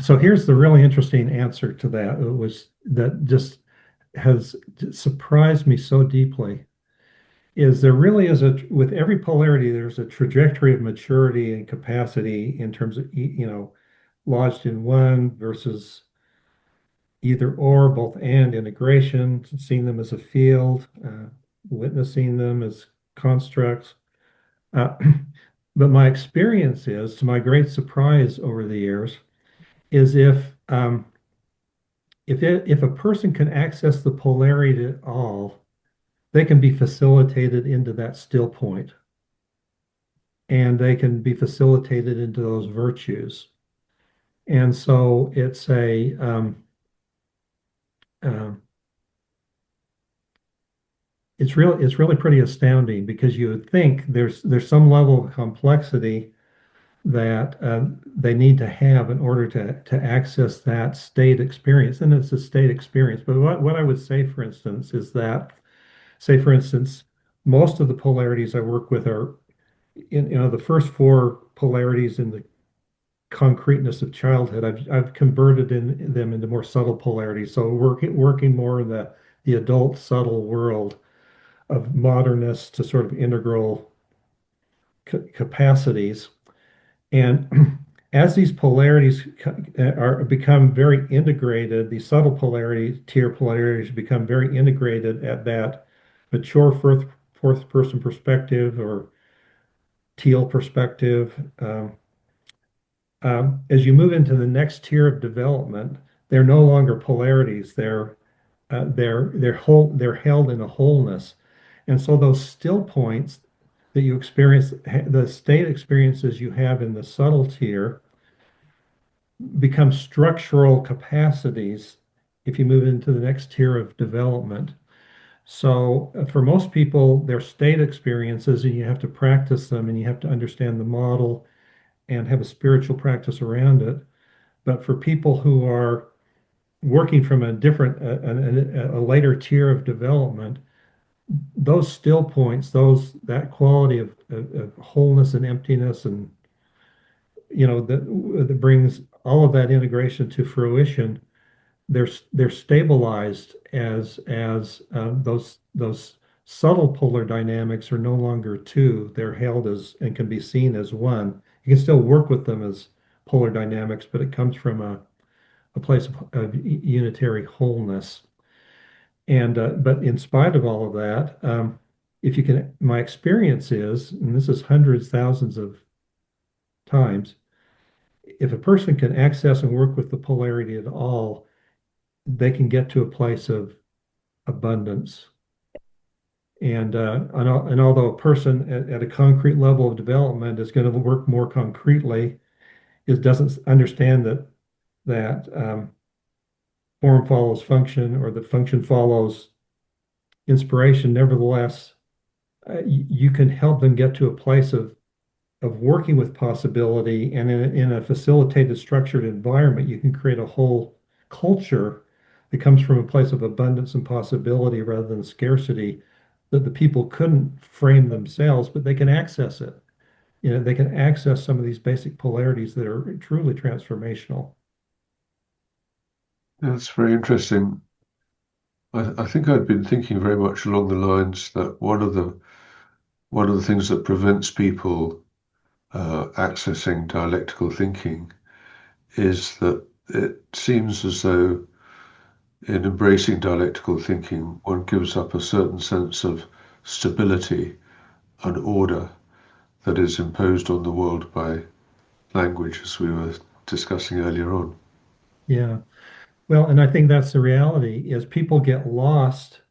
So here's the really interesting answer to that. It was that just has surprised me so deeply. Is there really is with every polarity, there's a trajectory of maturity and capacity in terms of lodged in one versus either or, both and integration, seeing them as a field, witnessing them as constructs. Uh, but my experience is, to my great surprise over the years, is if a person can access the polarity at all, they can be facilitated into that still point, and they can be facilitated into those virtues. And so uh, it's really pretty astounding because you would think there's some level of complexity that they need to have in order to access that state experience, and it's a state experience. But what I would say, for instance, is that, say, for instance, most of the polarities I work with are the first four polarities in the concreteness of childhood. I've converted them into more subtle polarities. So working more in the adult subtle world of modernness to sort of integral capacities. And as these polarities are become very integrated, these subtle polarities, tier polarities become very integrated at that mature fourth person perspective or teal perspective. As you move into the next tier of development, they're no longer polarities. They're held in a wholeness, and so those still points that you experience, the state experiences you have in the subtle tier, become structural capacities if you move into the next tier of development. So for most people, they're state experiences, and you have to practice them, and you have to understand the model and have a spiritual practice around it. But for people who are working from a later tier of development, those still points, that quality of wholeness and emptiness, and that brings all of that integration to fruition. They're stabilized as those subtle polar dynamics are no longer two. They're held as and can be seen as one. You can still work with them as polar dynamics, but it comes from a place of unitary wholeness. And but in spite of all of that, if you can, my experience is, and this is hundreds, thousands of times, if a person can access and work with the polarity at all, they can get to a place of abundance. And although a person at a concrete level of development is going to work more concretely, it doesn't understand that form follows function or the function follows inspiration, nevertheless, you can help them get to a place of working with possibility, and in a facilitated, structured environment, you can create a whole culture that comes from a place of abundance and possibility rather than scarcity that the people couldn't frame themselves, but they can access it. They can access some of these basic polarities that are truly transformational. That's very interesting. I think I'd been thinking very much along the lines that one of the things that prevents people accessing dialectical thinking is that it seems as though in embracing dialectical thinking, one gives up a certain sense of stability and order that is imposed on the world by language, as we were discussing earlier on. Yeah. Well, and I think that's the reality is people get lost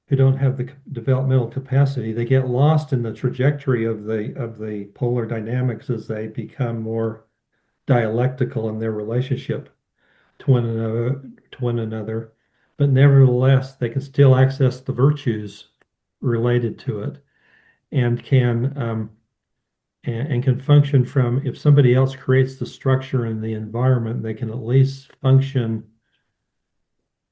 who don't have the developmental capacity. They get lost in the trajectory of the polar dynamics as they become more dialectical in their relationship to one another. But nevertheless, they can still access the virtues related to it and can function from if somebody else creates the structure and the environment, they can at least function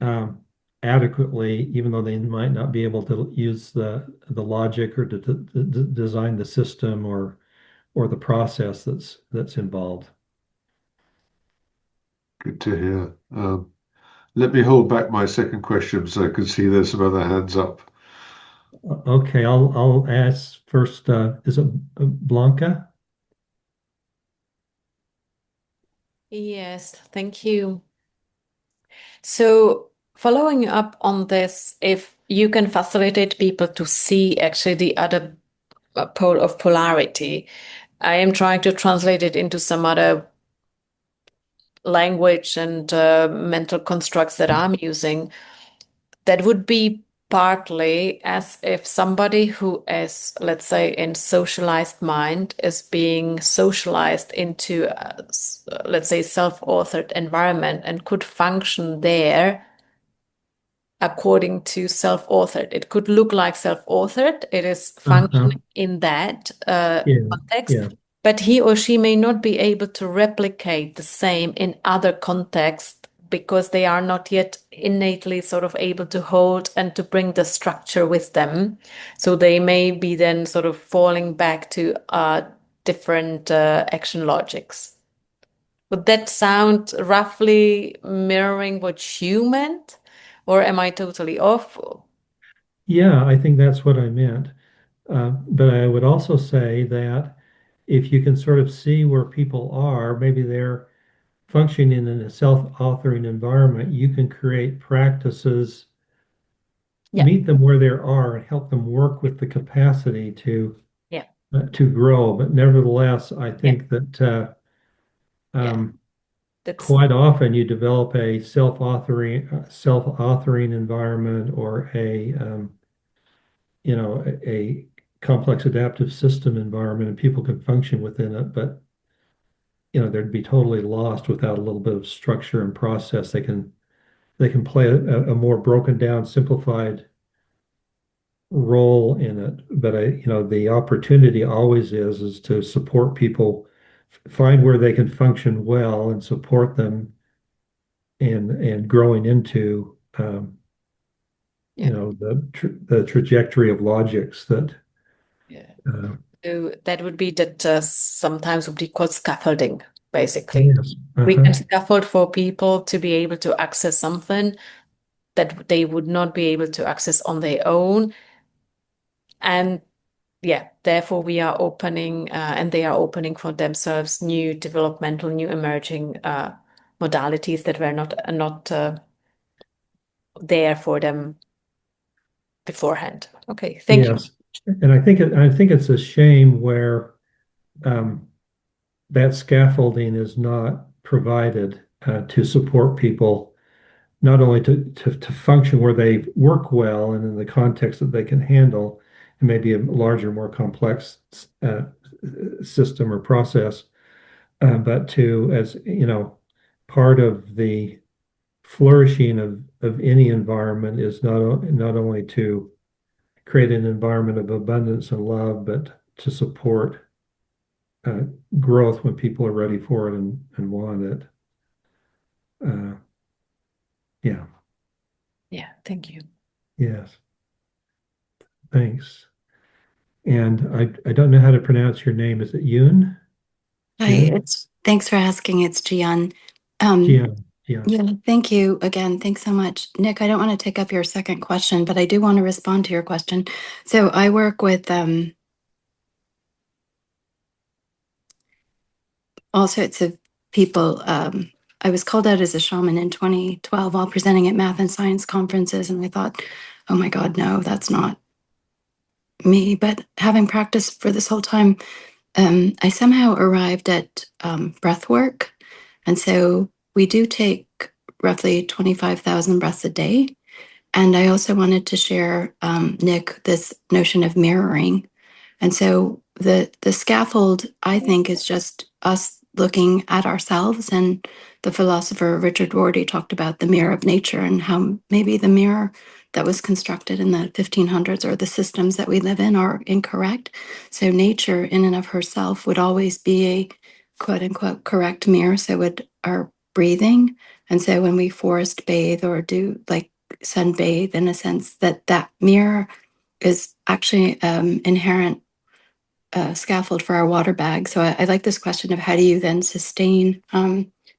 um, adequately, even though they might not be able to use the logic or to design the system or the process that's involved. Good to hear. Let me hold back my second question so I can see there's some other hands up. Okay, I'll ask first. Is it Blanca? Yes, thank you. So, following up on this, if you can facilitate people to see actually the other pole of polarity, I am trying to translate it into some other language and mental constructs that I'm using. That would be partly as if somebody who is, let's say, in socialized mind is being socialized into, let's say, self-authored environment and could function there according to self-authored. It could look like self-authored. It is Uh-huh. functioning in that Yeah, context, yeah, but he or she may not be able to replicate the same in other contexts because they are not yet innately sort of able to hold and to bring the structure with them. So they may be then sort of falling back to different action logics. Would that sound roughly mirroring what you meant? Or am I totally off? yeah. I think that's what I meant. But I would also say that if you can sort of see where people are, maybe they're functioning in a self-authoring environment, you can create practices, Yeah, meet them where they are, and help them work with the capacity yeah, to grow. But nevertheless, I yeah, think that yeah. um, That's quite often you develop a self-authoring environment or a complex adaptive system environment, and people can function within it, but they'd be totally lost without a little bit of structure and process. They can play a more broken down, simplified role in it. But the opportunity always is to support people, find where they can function well and support them and growing into yeah, the trajectory of logics that yeah. uh, So that would be that sometimes would be called scaffolding, basically. yes. We Uh-huh. can scaffold for people to be able to access something that they would not be able to access on their own. And yeah, therefore we are opening and they are opening for themselves new developmental, new emerging modalities that were not there for them beforehand. Okay, thank you. Yes. And I think it's a shame where um, that scaffolding is not provided to support people, not only to function where they work well and in the context that they can handle, and maybe a larger, more complex uh, system or process, but to, as part of the flourishing of any environment is not only to create an environment of abundance and love, but to support uh, growth when people are ready for it and want it. Uh, yeah, Yeah, thank you. yes, thanks. And I don't know how to pronounce your name. Is it Yoon? Hi, June? thanks for asking. It's Gian. Um, Jian. Jian. yeah, thank you again. Thanks so much. Nick, I don't want to take up your second question, but I do want to respond to your question. So I work with all sorts of people. I was called out as a shaman in 2012 while presenting at math and science conferences, and I thought, oh my God, no, that's not me. But having practiced for this whole time, I somehow arrived at breath work. And so we do take roughly 25,000 breaths a day. And I also wanted to share, Nick, this notion of mirroring. And so the scaffold, I think, is just us looking at ourselves. And the philosopher Richard Rorty talked about the mirror of nature and how maybe the mirror that was constructed in the 1500s or the systems that we live in are incorrect. So nature in and of herself would always be a quote unquote correct mirror. So would our breathing. And so when we forest bathe or do like sunbathe, in a sense that that mirror is actually inherent scaffold for our water bag. So I like this question of how do you then sustain,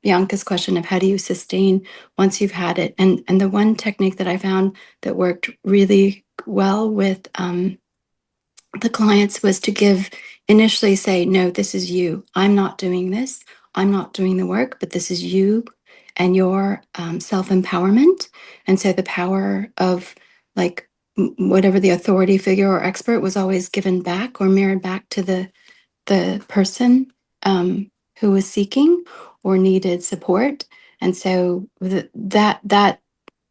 Bianca's question of how do you sustain once you've had it. And the one technique that I found that worked really well with the clients was to give initially say, no, this is you. I'm not doing this. I'm not doing the work, but this is you and your self-empowerment. And so the power of like whatever the authority figure or expert was always given back or mirrored back to the person who was seeking or needed support. And so that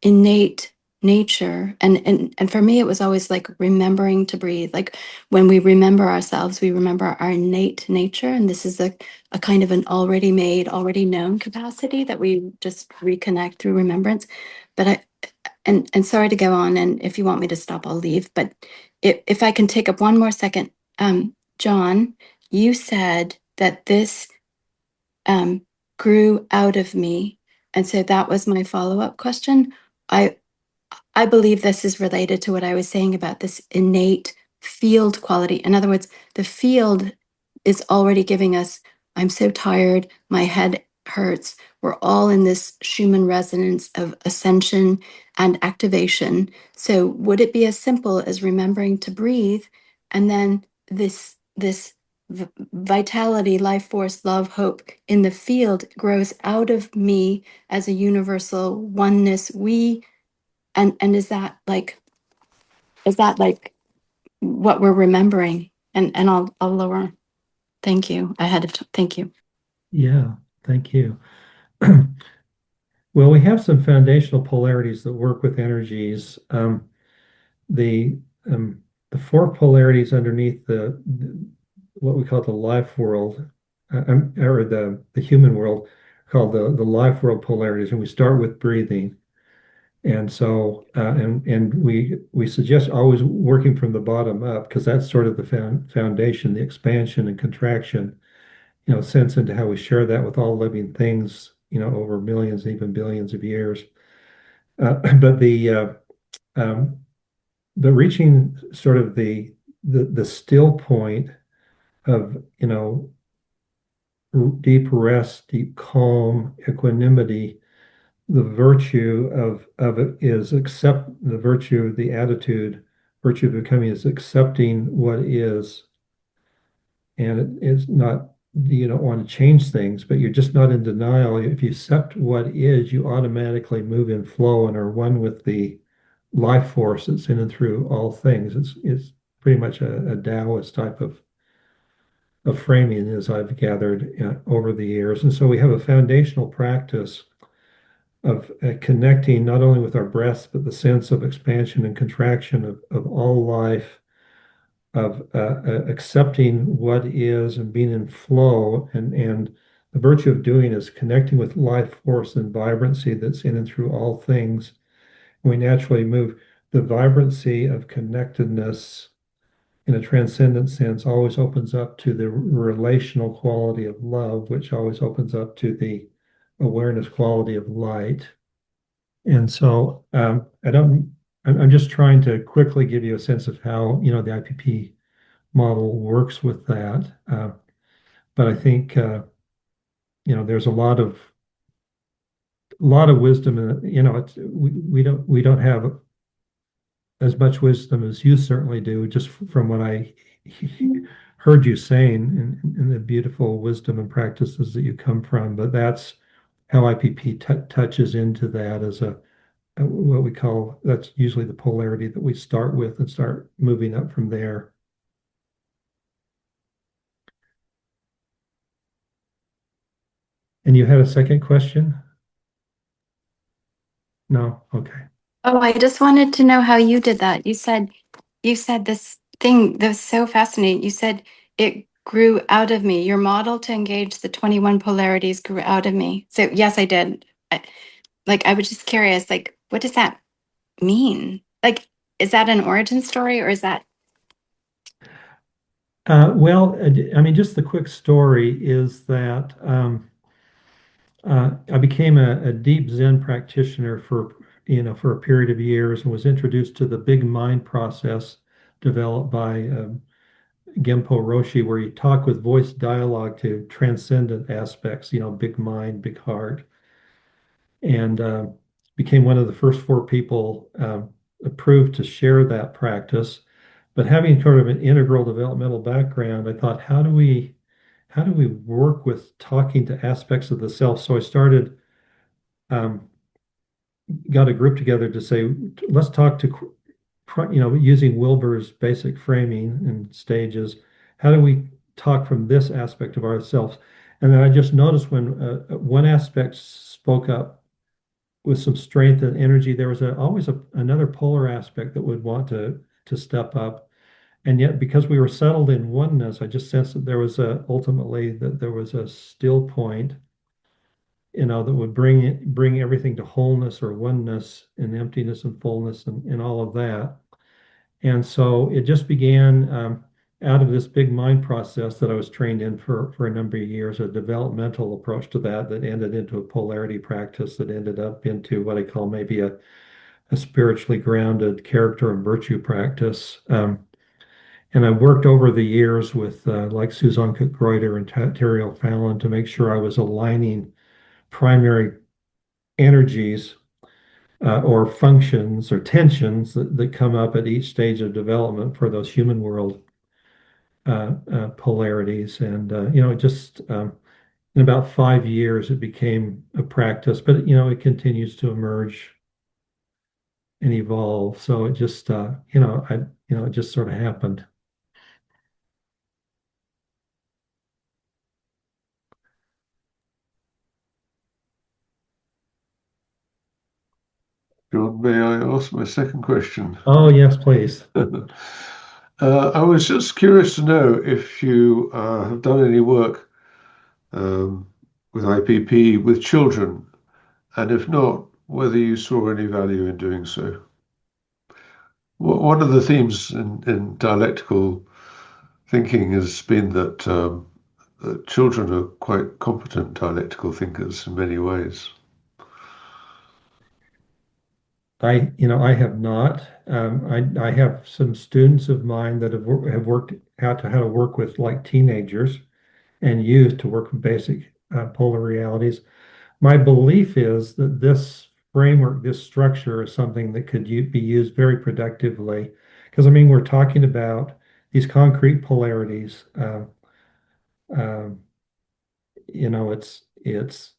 innate nature and for me it was always like remembering to breathe. Like when we remember ourselves, we remember our innate nature, and this is a kind of an already made, already known capacity that we just reconnect through remembrance. But I and sorry to go on, and if you want me to stop, I'll leave. But if I can take up one more second, John, you said that this grew out of me, and so that was my follow-up question. I I believe this is related to what I was saying about this innate field quality. In other words, the field is already giving us, I'm so tired, my head hurts. We're all in this Schumann resonance of ascension and activation. So would it be as simple as remembering to breathe, and then this vitality, life force, love, hope in the field grows out of me as a universal oneness, we, and is that like what we're remembering? And I'll lower. Thank you ahead of time. Thank you. Yeah, thank you. Well, we have some foundational polarities that work with energies. The the four polarities underneath what we call the life world, or the human world, called the life world polarities, and we start with breathing. And so, and we suggest always working from the bottom up because that's sort of the foundation, the expansion and contraction, sense into how we share that with all living things, over millions, even billions of years. But um, reaching sort of the still point of, deep rest, deep calm, equanimity. The virtue of it is accept the virtue, the attitude, virtue of becoming is accepting what is, and it's not, you don't want to change things, but you're just not in denial. If you accept what is, you automatically move in flow and are one with the life force that's in and through all things. It's pretty much a Taoist type of framing, as I've gathered over the years. And so we have a foundational practice of connecting not only with our breaths, but the sense of expansion and contraction of all life, of accepting what is and being in flow, and the virtue of doing is connecting with life force and vibrancy that's in and through all things. We naturally move. The vibrancy of connectedness in a transcendent sense always opens up to the relational quality of love, which always opens up to the awareness quality of light. And so I'm just trying to quickly give you a sense of how, the IPP model works with that. But I think, there's a lot of wisdom in it. We don't have as much wisdom as you certainly do, just from what I heard you saying in the beautiful wisdom and practices that you come from. But that's how IPP touches into that as what we call, that's usually the polarity that we start with and start moving up from there. And you had a second question? No? Okay. Oh, I just wanted to know how you did that. You said this thing that was so fascinating. You said it grew out of me. Your model to engage the 21 polarities grew out of me. So yes, I did. I was just curious, like, what does that mean? Like, is that an origin story or is that? Well, I mean, just the quick story is that I became a deep Zen practitioner for a period of years and was introduced to the big mind process developed by Genpo Roshi, where you talk with voice dialogue to transcendent aspects, big mind, big heart, and became one of the first four people approved to share that practice. But having sort of an integral developmental background, I thought, how do we work with talking to aspects of the self? So I started, um, got a group together to say, let's talk to, using Wilber's basic framing and stages, how do we talk from this aspect of ourselves? And then I just noticed when one aspect spoke up with some strength and energy, there was always another polar aspect that would want to step up. And yet, because we were settled in oneness, I just sensed that ultimately that there was a still point, that would bring everything to wholeness or oneness and emptiness and fullness and all of that. And so it just began out of this big mind process that I was trained in for a number of years, a developmental approach to that ended into a polarity practice that ended up into what I call maybe a spiritually grounded character and virtue practice. And I worked over the years with like Susan Cook-Greuter and Terry O'Fallon to make sure I was aligning primary energies or functions or tensions that come up at each stage of development for those human world polarities. And, just in about 5 years, it became a practice, but, it continues to emerge and evolve. So it just, it just sort of happened. John, may I ask my second question? Oh, yes, please. I was just curious to know if you have done any work with IPP with children, and if not, whether you saw any value in doing so. One of the themes in dialectical thinking has been that children are quite competent dialectical thinkers in many ways. I have not. I have some students of mine that have worked out how to work with like teenagers and youth to work with basic polar realities. My belief is that this framework, this structure is something that could be used very productively. Because I mean, we're talking about these concrete polarities. Um, it's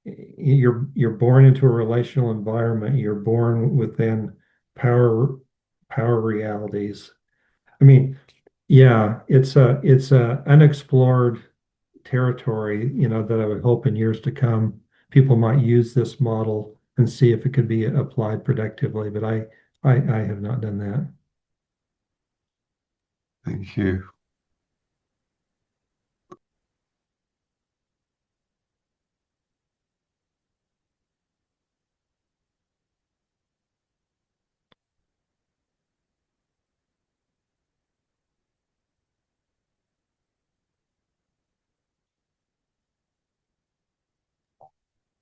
you're born into a relational environment. You're born within power realities. I mean, yeah, it's a unexplored territory, that I would hope in years to come people might use this model and see if it could be applied productively. But I have not done that. Thank you.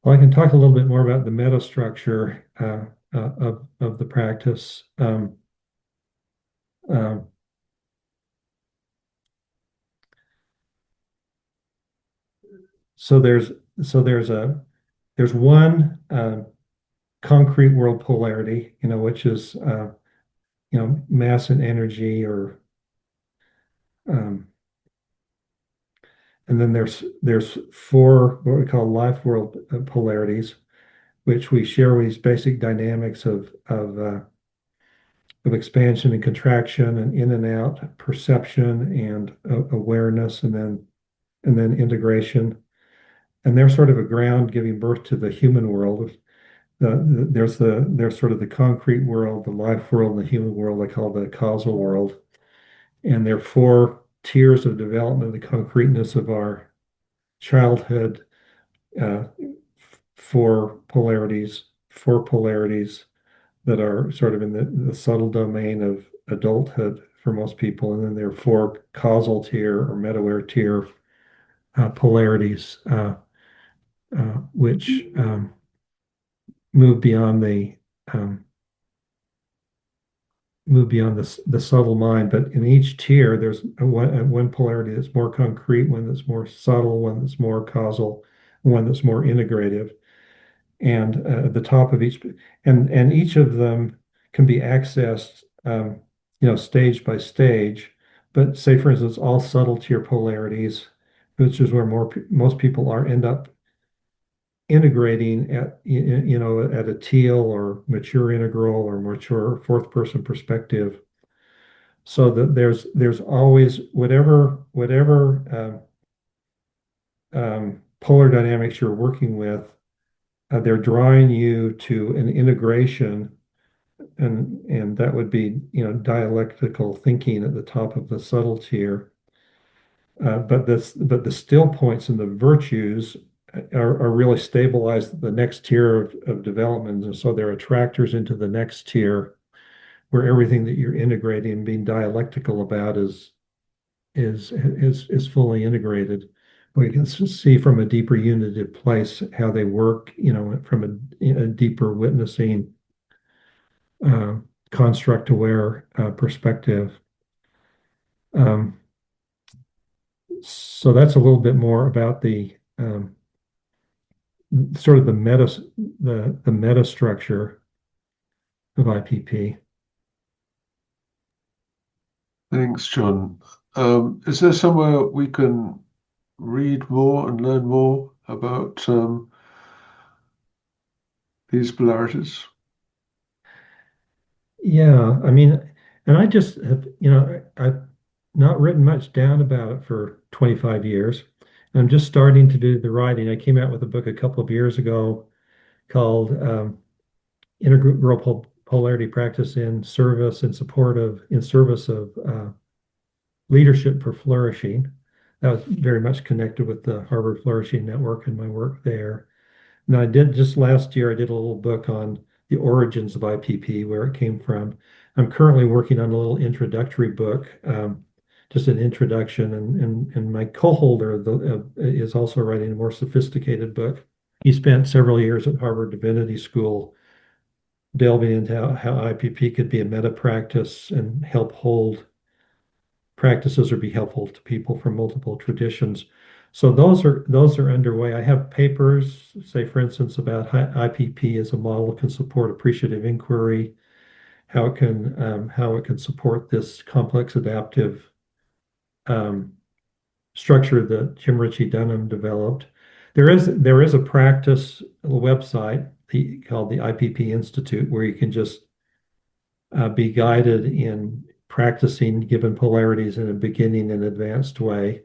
Well, I can talk a little bit more about the metastructure of the practice. Um, so there's there's one concrete world polarity, which is mass and energy, or um, and then there's four what we call life world polarities, which we share with these basic dynamics of expansion and contraction and in and out, perception and awareness, and then integration. And they're sort of a ground giving birth to the human world. There's sort of the concrete world, the life world, and the human world I call the causal world. And there are four tiers of development of the concreteness of our childhood, uh, four polarities that are sort of in the subtle domain of adulthood for most people. And then there are four causal tier or meta-aware tier polarities, which move beyond um, the subtle mind. But in each tier, there's one polarity that's more concrete, one that's more subtle, one that's more causal, one that's more integrative. And at the top of each, and each of them can be accessed, stage by stage. But say, for instance, all subtle tier polarities, which is where most people are, end up integrating at a teal or mature integral or mature fourth person perspective, so that there's always whatever polar dynamics you're working with, they're drawing you to an integration, and that would be dialectical thinking at the top of the subtle tier. But the still points and the virtues are really stabilized at the next tier of development. And so they're attractors into the next tier, where everything that you're integrating and being dialectical about is fully integrated. We can see from a deeper unitive place how they work, from a deeper witnessing, uh, construct aware perspective. Um, so that's a little bit more about the sort of the meta structure of IPP. Thanks, John. Is there somewhere we can read more and learn more about these polarities? Yeah, I mean, and I just have, I've not written much down about it for 25 years. I'm just starting to do the writing. I came out with a book a couple of years ago called Integral Polarity Practice in Service of Leadership for Flourishing. That was very much connected with the Harvard Flourishing Network and my work there. And I did just last year, I did a little book on the origins of IPP, where it came from. I'm currently working on a little introductory book, just an introduction, and my co-holder is also writing a more sophisticated book. He spent several years at Harvard Divinity School delving into how IPP could be a meta practice and help hold practices or be helpful to people from multiple traditions. So those are underway. I have papers, say for instance, about how IPP as a model can support appreciative inquiry, how it can support this complex adaptive structure that Jim Ritchie Dunham developed. There is a practice, a website called the IPP Institute, where you can just be guided in practicing given polarities in a beginning and advanced way.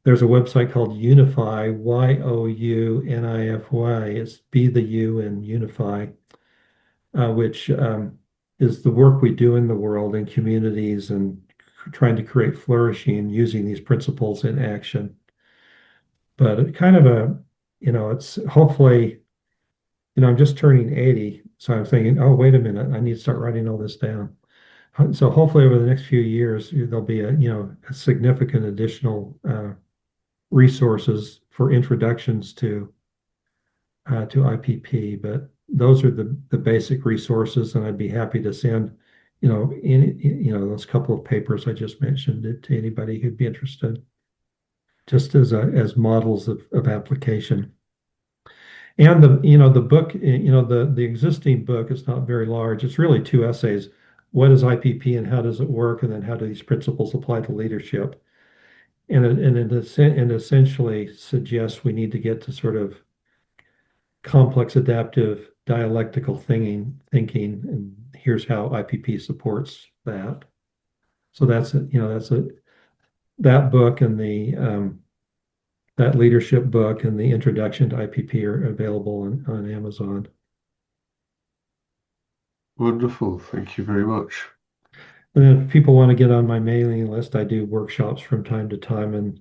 There's a website called Unify, Younify. It's Be the U in Unify, which is the work we do in the world in communities and trying to create flourishing using these principles in action. But it kind of it's hopefully, I'm just turning 80, so I'm thinking, oh, wait a minute, I need to start writing all this down. So hopefully over the next few years, there'll be a significant additional resources for introductions to to IPP, but those are the basic resources, and I'd be happy to send, those couple of papers I just mentioned to anybody who'd be interested, just as models of application. And the book, the existing book is not very large. It's really two essays. What is IPP and how does it work? And then how do these principles apply to leadership? And it essentially suggests we need to get to sort of complex adaptive dialectical thinking, and here's how IPP supports that. So that book and that leadership book and the introduction to IPP are available on Amazon. Wonderful. Thank you very much. And then if people want to get on my mailing list, I do workshops from time to time, and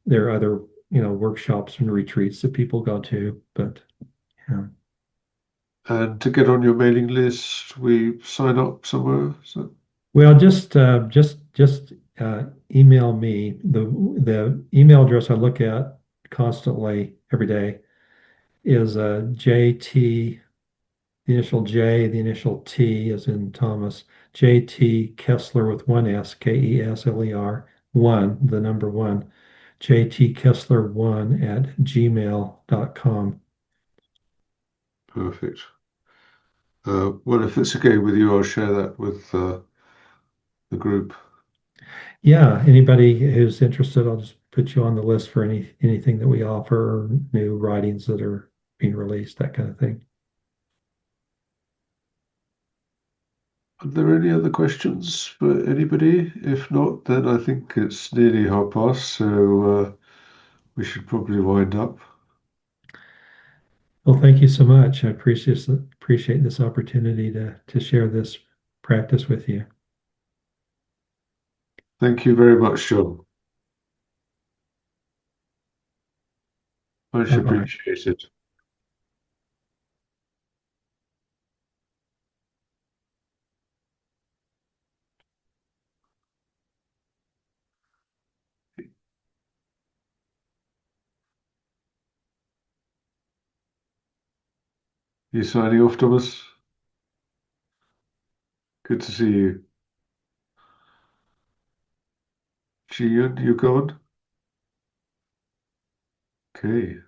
there are other, workshops and retreats that people go to. But yeah. And to get on your mailing list, we sign up somewhere. Well, just email me. The email address I look at constantly every day is JT, the initial J, the initial T as in Thomas, JT Kesler with one S, Kesler, one, the number one, JT Kesler one at gmail.com. Perfect. Well, if it's okay with you, I'll share that with the group. Yeah, anybody who's interested, I'll just put you on the list for anything that we offer, or new writings that are being released, that kind of thing. Are there any other questions for anybody? If not, then I think it's nearly past, so we should probably wind up. Well, thank you so much. I appreciate this opportunity to share this practice with you. Thank you very much, John. Much Bye-bye. appreciated. You signing off, Thomas? Good to see you. Gian, you gone? Okay.